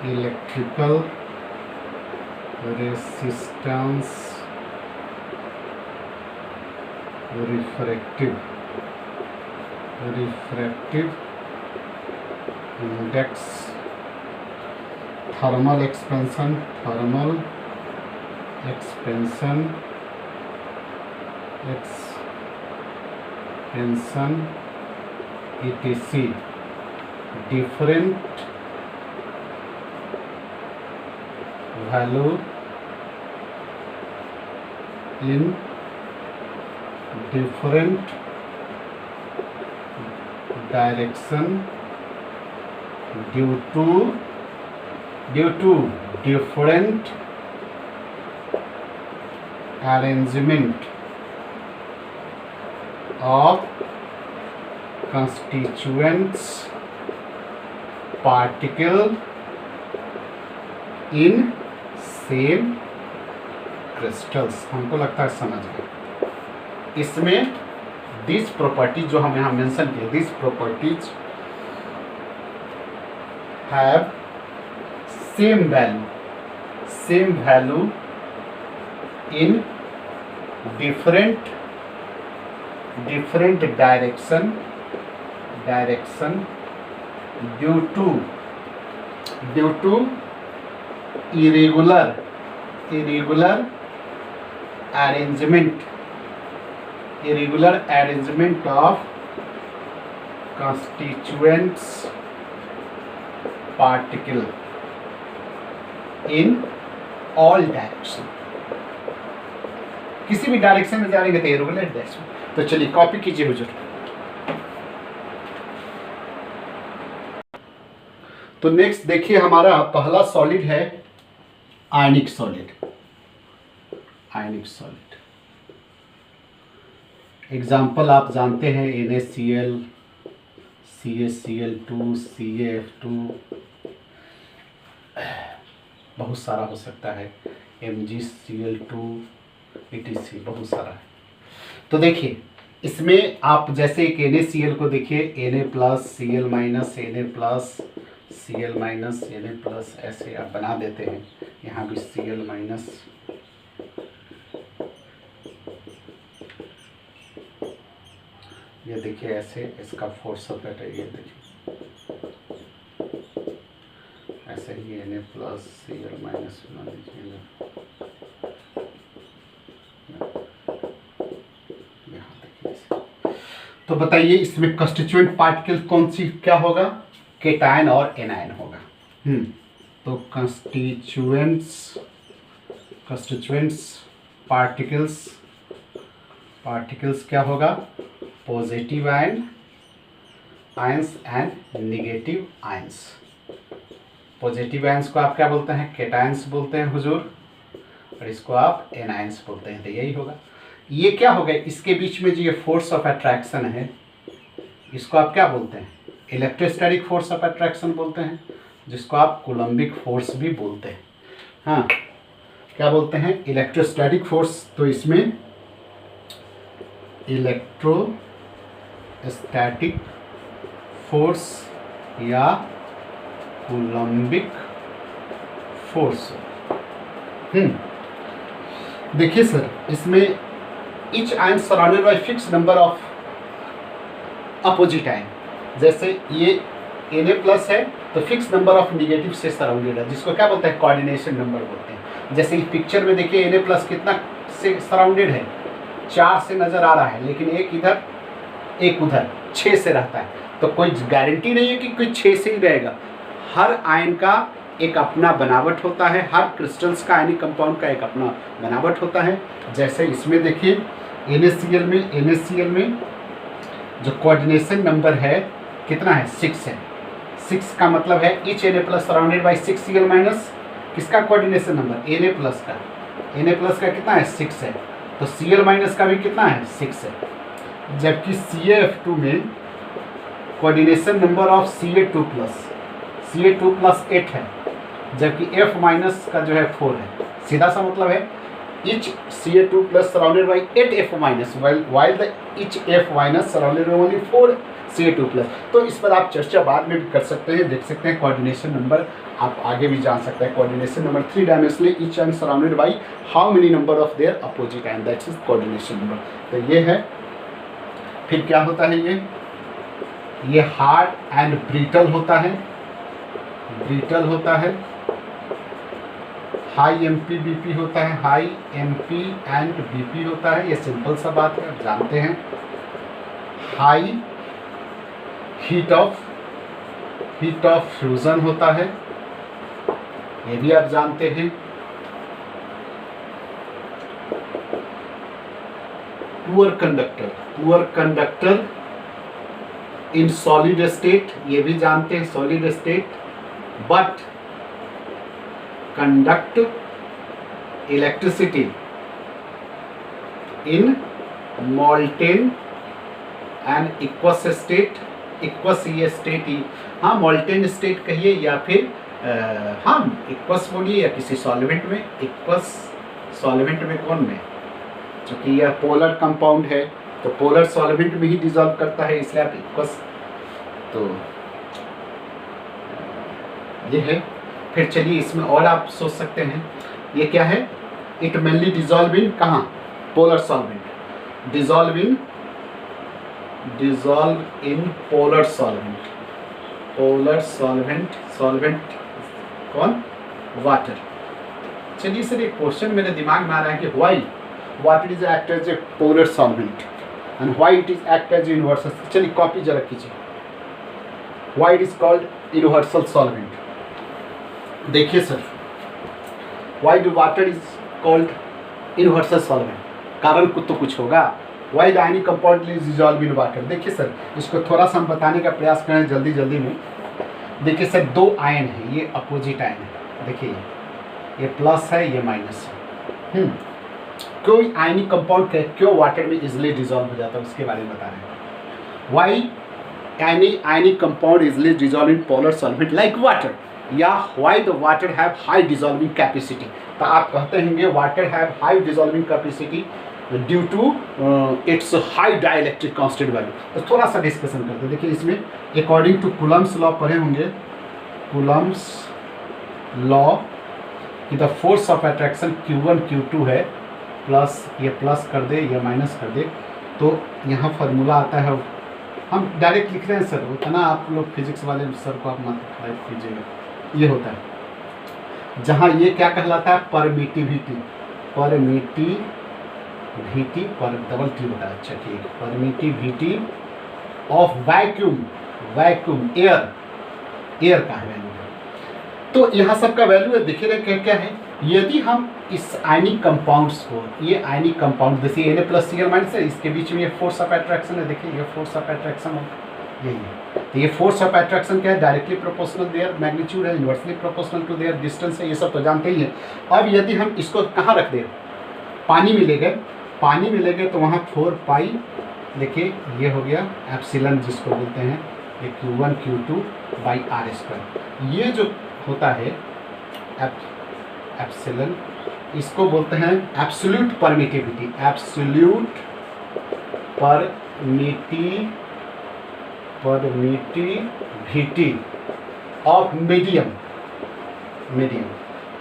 electrical resistance, refractive index, thermal expansion etc. different value in different direction due to different arrangement of constituents particle in same crystals। हमको लगता है समझ गए। इसमें दिस प्रॉपर्टीज जो हम यहाँ मेंशन किए, this properties have same value in different direction due to irregular arrangement of constituents particle in all direction। किसी भी डायरेक्शन में जाएंगे तो इरेगुलर डायरेक्शन। तो चलिए कॉपी कीजिए हुजूर। तो नेक्स्ट देखिए, हमारा पहला सॉलिड है आयनिक सॉलिड। एग्जाम्पल आप जानते हैं, NaCl, CaCl2, CaF2, बहुत सारा हो सकता है, MgCl2 etc, बहुत सारा है। तो देखिए इसमें आप जैसे एक NaCl को देखिए, Na+, Cl-, Na+, Cl-, Na+, ऐसे आप बना देते हैं। यहाँ भी Cl-, ये देखिए ऐसे इसका फोर्स सपोर्ट है, ये देखिए ऐसे ही Na+, Cl- बना दीजिएगा। यहाँ देखिए। तो बताइए इसमें कंस्टिट्यूएंट पार्टिकल कौन सी क्या होगा? केटायन और एनायन होगा। तो कंस्टिट्यूएंट्स पार्टिकल्स क्या होगा? Positive ions and negative ions. Positive ions को आप क्या बोलते हैं? केटायंस बोलते हैं हुजूर, और इसको आप एनायंस बोलते हैं। तो यही होगा। ये क्या होगा? इसके बीच में जो ये फोर्स ऑफ अट्रैक्शन है, इसको आप क्या बोलते हैं? इलेक्ट्रोस्टैटिक फोर्स ऑफ अट्रैक्शन बोलते हैं, जिसको आप कूलम्बिक फोर्स भी बोलते हैं। हाँ, क्या बोलते हैं? Electrostatic force. तो इसमें इलेक्ट्रोस्टैटिक फोर्स या कूलम्बिक फोर्स। देखिए सर, इसमें each ion surrounded by fixed number of opposite ion। जैसे ये Na+ है तो फिक्स नंबर ऑफ निगेटिव से सराउंडेड है, जिसको क्या बोलते हैं, कोऑर्डिनेशन नंबर बोलते हैं। जैसे कि पिक्चर में देखिए Na प्लस कितना से सराउंडेड है, 4 से नज़र आ रहा है, लेकिन एक इधर एक उधर 6 से रहता है। तो कोई गारंटी नहीं है कि कोई 6 से ही रहेगा। हर आयन का एक अपना बनावट होता है, हर क्रिस्टल्स का आयनिक कंपाउंड का एक अपना बनावट होता है। जैसे इसमें देखिए NaCl में जो कोऑर्डिनेशन नंबर है कितना है, 6 है। 6 का मतलब है each Na plus surrounded by 6Cl minus किसका कोऑर्डिनेशन नंबर, Na प्लस का। Na प्लस का कितना है, 6 है। तो Cl माइनस का भी कितना है, 6 है। जबकि CaF2 में coordination number of Ca2 plus 8 है, जबकि F माइनस का जो है 4 है। सीधा सा मतलब है each Ca2 plus surrounded by 8 F minus while the each F minus surrounded by only 4 Ca2 plus। तो इस पर आप चर्चा बाद में भी कर सकते हैं, देख सकते हैं। कोऑर्डिनेशन नंबर आप आगे भी जान सकते हैं। Coordination number 3 dimensionally each and surrounded by how many number of their opposite and that is coordination number. तो ये है। फिर क्या होता है, ये हार्ड एंड ब्रिटल होता है, हाई MP BP होता है, हाई MP एंड BP होता है। ये सिंपल सा बात है, आप जानते हैं। हाई हीट ऑफ फ्यूजन होता है, ये भी आप जानते हैं। Poor conductor in solid state, ये भी जानते हैं, solid state but conduct electricity in molten and aqueous state। aqueous ये स्टेट ही, हाँ molten स्टेट कहिए या फिर हाँ aqueous बोलिए या किसी सॉल्वेंट में। aqueous सॉल्वेंट में कौन में, क्योंकि यह पोलर कंपाउंड है तो पोलर सॉल्वेंट में ही डिजॉल्व करता है, इसलिए आप aqueous। तो ये है। फिर चलिए इसमें और आप सोच सकते हैं, ये क्या है, इट मेनली डिजॉल्व इन कहाँ, polar solvent, dissolve in polar solvent कौन, वाटर। चलिए सर एक क्वेश्चन मेरे दिमाग में आ रहा है कि why water is act as a polar solvent and why it is act as universal. चलिए कॉपी जरा कीजिए, why it is called universal solvent. देखिए sir, why do water is called universal solvent, कारण कुछ तो कुछ होगा। Why the ionic compound is dissolve in water. देखिए सर, इसको थोड़ा सा हम बताने का प्रयास करें जल्दी में। देखिए सर, 2 आयन है, ये अपोजिट आयन है। देखिए ये प्लस है, ये माइनस है। कोई आयनिक कंपाउंड क्यों वाटर में इजिली डिसॉल्व हो जाता है, उसके बारे में बता रहे हैं। Why ionic compound easily dissolve in polar solvent like water, या why the water have high dissolving capacity. तो आप कहते हैं water have high dissolving capacity due to its high dielectric constant value. तो थोड़ा सा डिस्कशन करते हैं। देखिए इसमें अकॉर्डिंग टू कूलम्स लॉ पढ़े होंगे, कूलम्स लॉ कि the force of attraction Q1 Q2 है, प्लस ये प्लस कर दे या माइनस कर दे, तो यहाँ फार्मूला आता है। हम डायरेक्ट लिख रहे हैं सर, उतना आप लोग फिजिक्स वाले सर को आप मत टाइप कीजिएगा। ये होता है जहाँ ये क्या कहलाता है, परमिटिविटी पर डबल टी होता है। अच्छा ठीक, परमिटिविटी ऑफ वैक्यूम एयर का है वैल्यू। तो यहाँ सबका वैल्यू है, देखिए रहे क्या है। यदि हम इस आयनिक कंपाउंड्स को, ये आयनिक कंपाउंड जैसे Na प्लस Cl माइनस है, इसके बीच में ये फोर्स ऑफ अट्रैक्शन है। देखिए ये फोर्स ऑफ अट्रैक्शन होगा, यही है। तो ये फोर्स ऑफ अट्रैक्शन क्या है, डायरेक्टली प्रोपोर्शनल देयर मैग्नीट्यूड है, inversely proportional to their distance है, ये सब तो जानते ही हैं। अब यदि हम इसको कहाँ रख दें, पानी में ले गए तो वहाँ 4 पाई, देखिए ये हो गया एप्सिलन जिसको बोलते हैं, ये Q1 Q2 by R square. ये जो होता है एप्सिलन, इसको बोलते हैं absolute permittivity, permittivity of medium,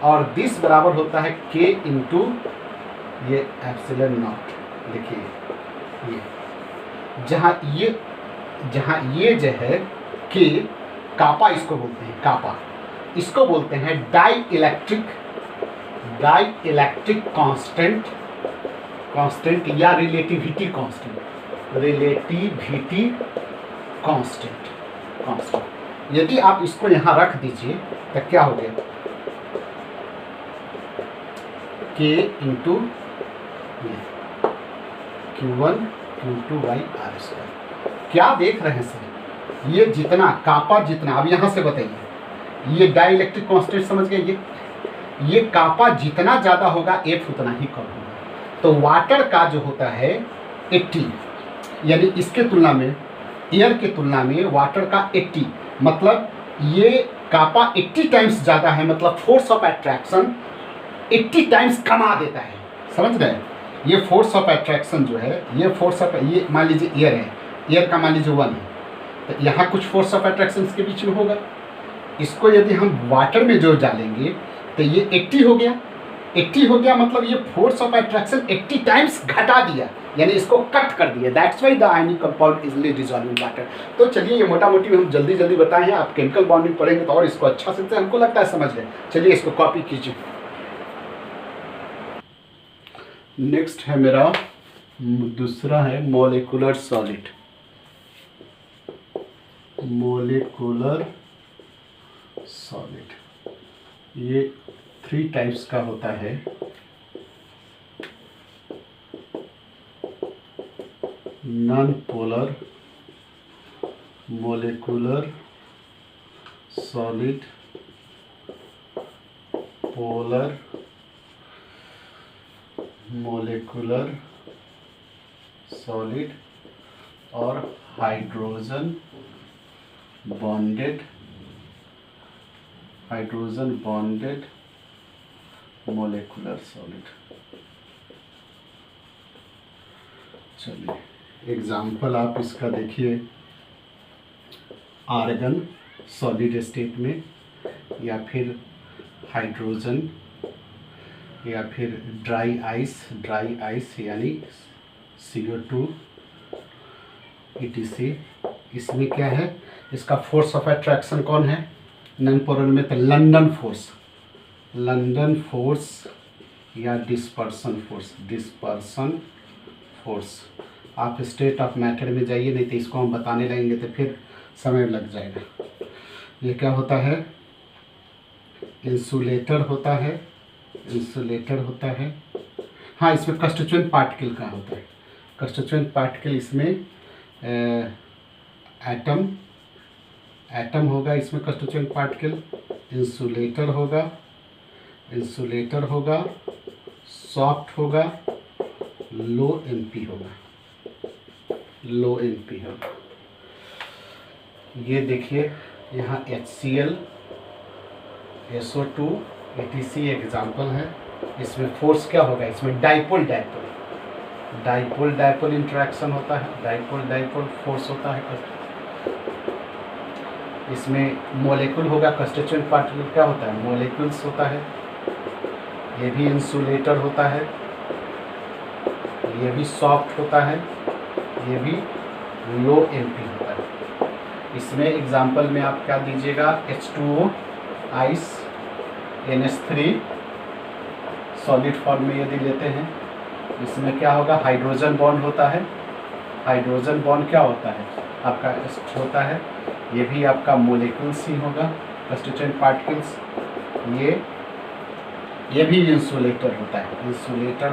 और दिस बराबर होता है K इंटू ये एप्सिलन नॉट। देखिए ये जहाँ ये जो है K, कापा इसको बोलते हैं, कापा इसको बोलते हैं डाई इलेक्ट्रिक कांस्टेंट या रिलेटिविटी कांस्टेंट। यदि आप इसको यहाँ रख दीजिए तो क्या हो गया, K into Q1 Q2 by r square. क्या देख रहे हैं सर, ये जितना कापा जितना, अब यहाँ से बताइए, ये डाई इलेक्ट्रिक कांस्टेंट समझ गए, ये कापा जितना ज़्यादा होगा F उतना ही कम होगा। तो वाटर का जो होता है 80, यानी इसके तुलना में, एयर के तुलना में वाटर का 80, मतलब ये कापा 80 टाइम्स ज़्यादा है, मतलब फोर्स ऑफ अट्रैक्शन 80 टाइम्स कमा देता है। समझ रहे हैं, ये फोर्स ऑफ अट्रैक्शन जो है, ये फोर्स ऑफ, ये मान लीजिए एयर है, एयर का मान लीजिए 1 है, तो यहाँ कुछ फोर्स ऑफ अट्रैक्शन इसके बीच में होगा। इसको यदि हम वाटर में जो डालेंगे तो ये 80 हो गया, 80 हो गया, मतलब ये फोर्स ऑफ अट्रैक्शन 80 टाइम्स घटा दिया, यानी इसको कट कर दिया। That's why the ionic compound easily dissolving water. तो चलिए, ये मोटा मोटी हम जल्दी बताए हैं, आप केमिकल बॉन्डिंग पढ़ेंगे तो और इसको अच्छा से हमको लगता है समझ लें। चलिए इसको कॉपी कीजिए। नेक्स्ट है मेरा दूसरा है मॉलिक्यूलर सॉलिड। ये 3 टाइप्स का होता है। Non polar molecular solid, polar molecular solid और हाइड्रोजन बॉन्डेड मॉलिक्यूलर सॉलिड। चलिए एग्जाम्पल आप इसका देखिए, आर्गन सॉलिड स्टेट में, या फिर हाइड्रोजन, या फिर ड्राई आइस यानी CO2 ETC। इसमें क्या है, इसका फोर्स ऑफ अट्रैक्शन कौन है नॉन पोलर में, तो लंदन फोर्स या डिस्पर्सन फोर्स। आप स्टेट ऑफ मैटर में जाइए, नहीं तो इसको हम बताने लगेंगे तो फिर समय लग जाएगा। ये क्या होता है, इंसुलेटर होता है। हाँ, इसमें कंस्टिट्यूएंट पार्टिकल का होता है। कंस्टिट्यूएंट पार्टिकल इसमें एटम होगा, इसमें कंस्टिट्यूएंट पार्टिकल। इंसुलेटर होगा, सॉफ्ट होगा, लो एनपी होगा। ये देखिए यहाँ HCl, SO2 ETC एग्जाम्पल है। इसमें फोर्स क्या होगा, इसमें डाइपोल इंटरेक्शन होता है, डाइपोल फोर्स होता है। इसमें मॉलिक्यूल होगा, कंस्टिट्यूएंट पार्टिकल क्या होता है, मॉलिक्यूल्स होता है। ये भी इंसुलेटर होता है, ये भी सॉफ्ट होता है, ये भी लो एनपी होता है। इसमें एग्जाम्पल में आप क्या दीजिएगा, H2O ice, NH3 solid form में यदि लेते हैं, इसमें क्या होगा, हाइड्रोजन बॉन्ड होता है। हाइड्रोजन बॉन्ड क्या होता है, आपका होता है, ये भी आपका मॉलिक्यूल्स ही होगा, कंस्टिट्यूएंट पार्टिकल्स। ये भी इंसुलेटर होता है, इंसुलेटर।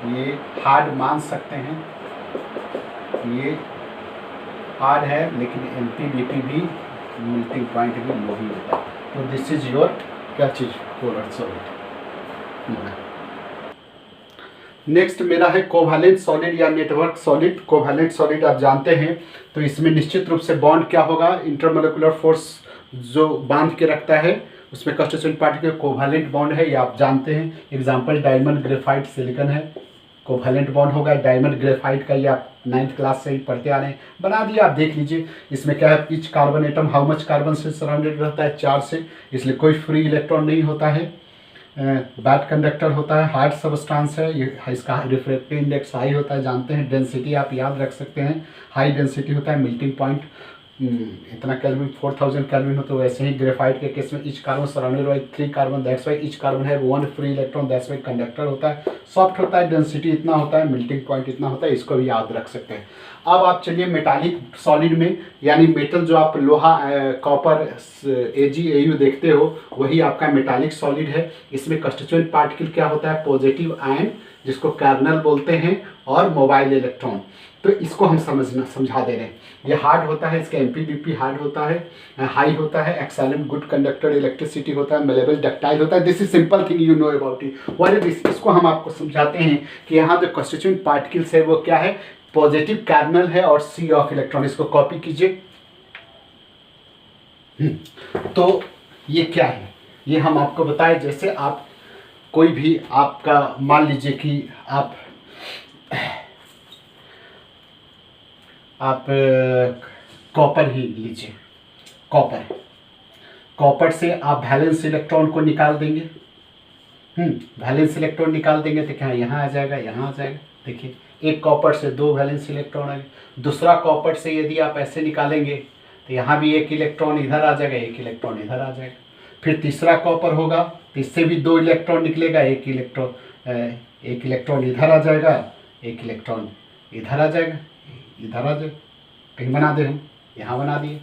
ये हार्ड मान सकते हैं, ये हार्ड है, लेकिन NP-BP भी मेल्टिंग पॉइंट भी लो ही होता है। तो दिस इज योर क्या चीज़, पोलर सॉलिड। नेक्स्ट मेरा है कोवैलेंट सॉलिड या नेटवर्क सॉलिड। कोवैलेंट सॉलिड आप जानते हैं, तो इसमें निश्चित रूप से बॉन्ड क्या होगा, इंटरमोलिकुलर फोर्स जो बांध के रखता है, उसमें कंस्टिट्यूएंट पार्टिकल कोवैलेंट बॉन्ड है, ये आप जानते हैं। एग्जांपल डायमंड, ग्रेफाइट, सिलिकॉन है, कोवैलेंट बॉन्ड होगा। डायमंड ग्रेफाइट का ये आप 9th क्लास से ही पढ़ते आ रहे हैं, बना दिया, आप देख लीजिए। इसमें क्या है, each carbon atom how much carbon से सराउंडेड रहता है, 4 से, इसलिए कोई फ्री इलेक्ट्रॉन नहीं होता है। बैड कंडक्टर होता है, हार्ड सबस्टांस है, ये इसका रिफ्रैक्टिव इंडेक्स हाई होता है, जानते हैं। डेंसिटी आप याद रख सकते हैं, हाई डेंसिटी होता है। मेल्टिंग पॉइंट इतना केल्विन 4000 केल्विन हो। तो वैसे ही ग्रेफाइट के केस में each carbon surrounded by 3 carbon, that's why each carbon है 1 free electron, that's why conductor होता है। सॉफ्ट होता है, डेंसिटी इतना होता है, मेल्टिंग पॉइंट इतना होता है, इसको भी याद रख सकते हैं। अब आप चलिए मेटालिक सॉलिड में, यानी मेटल जो आप लोहा कॉपर AgAu देखते हो वही आपका मेटालिक सॉलिड है। इसमें कंस्टिट्यूएंट पार्टिकल क्या होता है, पॉजिटिव आयन जिसको कर्नल बोलते हैं और मोबाइल इलेक्ट्रॉन। तो इसको हम समझा दे रहे हैं। ये हार्ड होता है, इसका MPBP हार्ड होता है, हाई होता है, एक्सेलेंट गुड कंडक्टर, इलेक्ट्रिसिटी होता है, मेलेबल डक्टाइल होता है। This is simple thing you know about it. What is this? इसको हम आपको समझाते हैं कि यहाँ जो कंस्टिट्यूएंट पार्टिकल्स है वो क्या है, पॉजिटिव कर्नल है और C ऑफ इलेक्ट्रॉन। इसको कॉपी कीजिए। तो ये क्या है, ये हम आपको बताएं। जैसे आप कोई भी आपका मान लीजिए कि आप कॉपर ही लीजिए, कॉपर से आप वैलेंस इलेक्ट्रॉन को निकाल देंगे। वैलेंस इलेक्ट्रॉन निकाल देंगे तो क्या यहाँ आ जाएगा, यहाँ आ जाएगा। देखिए एक कॉपर से 2 वैलेंस इलेक्ट्रॉन आ गए। दूसरा कॉपर से यदि आप ऐसे निकालेंगे तो यहाँ भी 1 इलेक्ट्रॉन इधर आ जाएगा, 1 इलेक्ट्रॉन इधर आ जाएगा। फिर तीसरा कॉपर होगा तो इससे भी 2 इलेक्ट्रॉन निकलेगा, 1 इलेक्ट्रॉन इधर आ जाएगा, 1 इलेक्ट्रॉन इधर आ जाएगा, इधर आ जाए। कहीं बना दे, हम यहाँ बना दिए।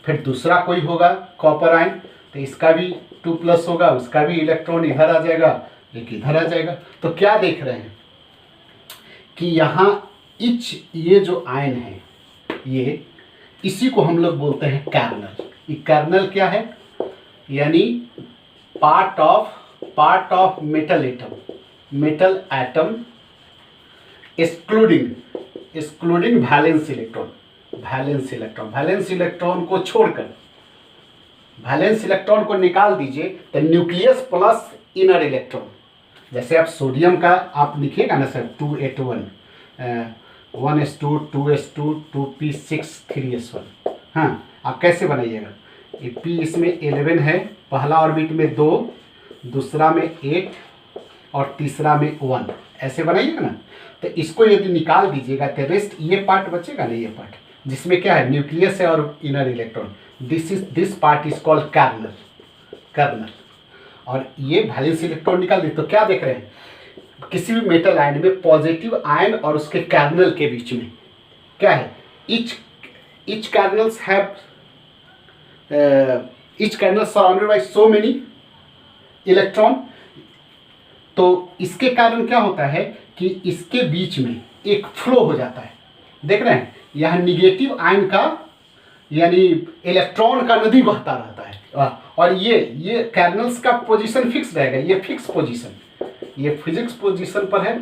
फिर दूसरा कोई होगा कॉपर आयन, तो इसका भी 2+ होगा, उसका भी इलेक्ट्रॉन इधर आ जाएगा, एक इधर आ जाएगा। तो क्या देख रहे हैं कि यहाँ ये जो आयन है, ये इसी को हम लोग बोलते हैं कर्नल। ये कर्नल क्या है, यानी part of metal atom excluding valence electron को छोड़कर, वैलेंस इलेक्ट्रॉन को निकाल दीजिए तो न्यूक्लियस प्लस इनर इलेक्ट्रॉन। जैसे आप सोडियम का आप लिखिएगा ना sir, 281 1s2 2s2 2p6 3s1। हाँ, आप कैसे बनाइएगा, ये p इसमें 11 है, पहला ऑर्बिट में 2, दूसरा में 8 और तीसरा में 1, ऐसे बनाइएगा ना। तो इसको यदि निकाल दीजिएगा तो रेस्ट ये पार्ट बचेगा ना, ये पार्ट जिसमें क्या है, न्यूक्लियस है और inner electron. This part is called kernel. और ये वैलेंस इलेक्ट्रॉन निकाल दी तो क्या देख रहे हैं, किसी भी मेटल आयन में पॉजिटिव आयन और उसके कर्नल के बीच में क्या है, each kernels surrounded by so many electron. तो इसके कारण क्या होता है कि इसके बीच में एक फ्लो हो जाता है। देख रहे हैं यहाँ निगेटिव आयन का, यानी इलेक्ट्रॉन का नदी बहता रहता है। और ये कर्नल्स का पोजीशन फिक्स रहेगा, ये फिक्स पोजीशन, ये फिजिक्स पोजीशन पर है।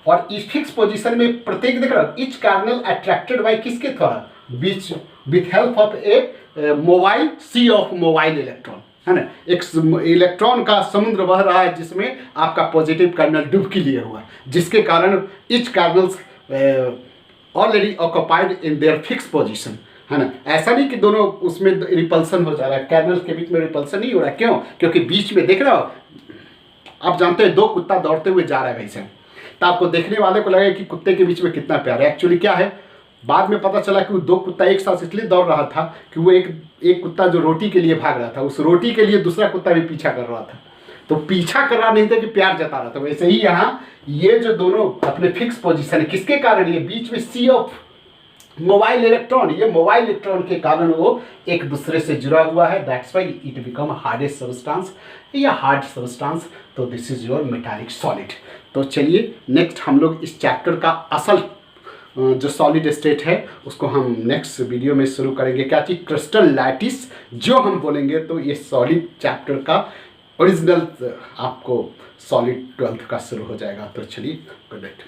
और इस फिक्स पोजीशन में प्रत्येक देख रहा ईच कर्नल अट्रैक्टेड बाय किसके द्वारा, बीच with help of a mobile C of mobile electron, है ना। एक इलेक्ट्रॉन का समुद्र बह रहा है जिसमें आपका पॉजिटिव कर्नल डुबकी लिए हुआ है, जिसके कारण each colonel's already occupied in their fix position, है ना। ऐसा नहीं कि दोनों उसमें रिपल्सन हो जा रहा है, कर्नल के बीच में रिपल्सन नहीं हो रहा है। क्यों? क्योंकि बीच में देख रहा हो, आप जानते हैं 2 कुत्ता दौड़ते हुए जा रहा है वैसे, तो आपको देखने वाले को लगेगा कि कुत्ते के बीच में कितना प्यार है। एक्चुअली क्या है, बाद में पता चला कि वो 2 कुत्ता एक साथ इसलिए दौड़ रहा था कि वो एक कुत्ता जो रोटी के लिए भाग रहा था, उस रोटी के लिए दूसरा कुत्ता भी पीछा कर रहा था। तो पीछा कर रहा नहीं था कि प्यार जता रहा था। वैसे ही यहाँ ये जो दोनों अपने फिक्स पोजीशन है, किसके कारण, ये बीच में C ऑफ मोबाइल इलेक्ट्रॉन, ये मोबाइल इलेक्ट्रॉन के कारण वो एक दूसरे से जुड़ा हुआ है। That's why it become hardest substance या हार्ड सब्सटेंस। तो this is your metallic solid. तो चलिए नेक्स्ट हम लोग इस चैप्टर का असल जो सॉलिड स्टेट है उसको हम नेक्स्ट वीडियो में शुरू करेंगे। क्या चीज़, क्रिस्टल लैटिस जो हम बोलेंगे। तो ये सॉलिड चैप्टर का ओरिजिनल आपको सॉलिड 12th का शुरू हो जाएगा। तो चलिए, गुड नाइट।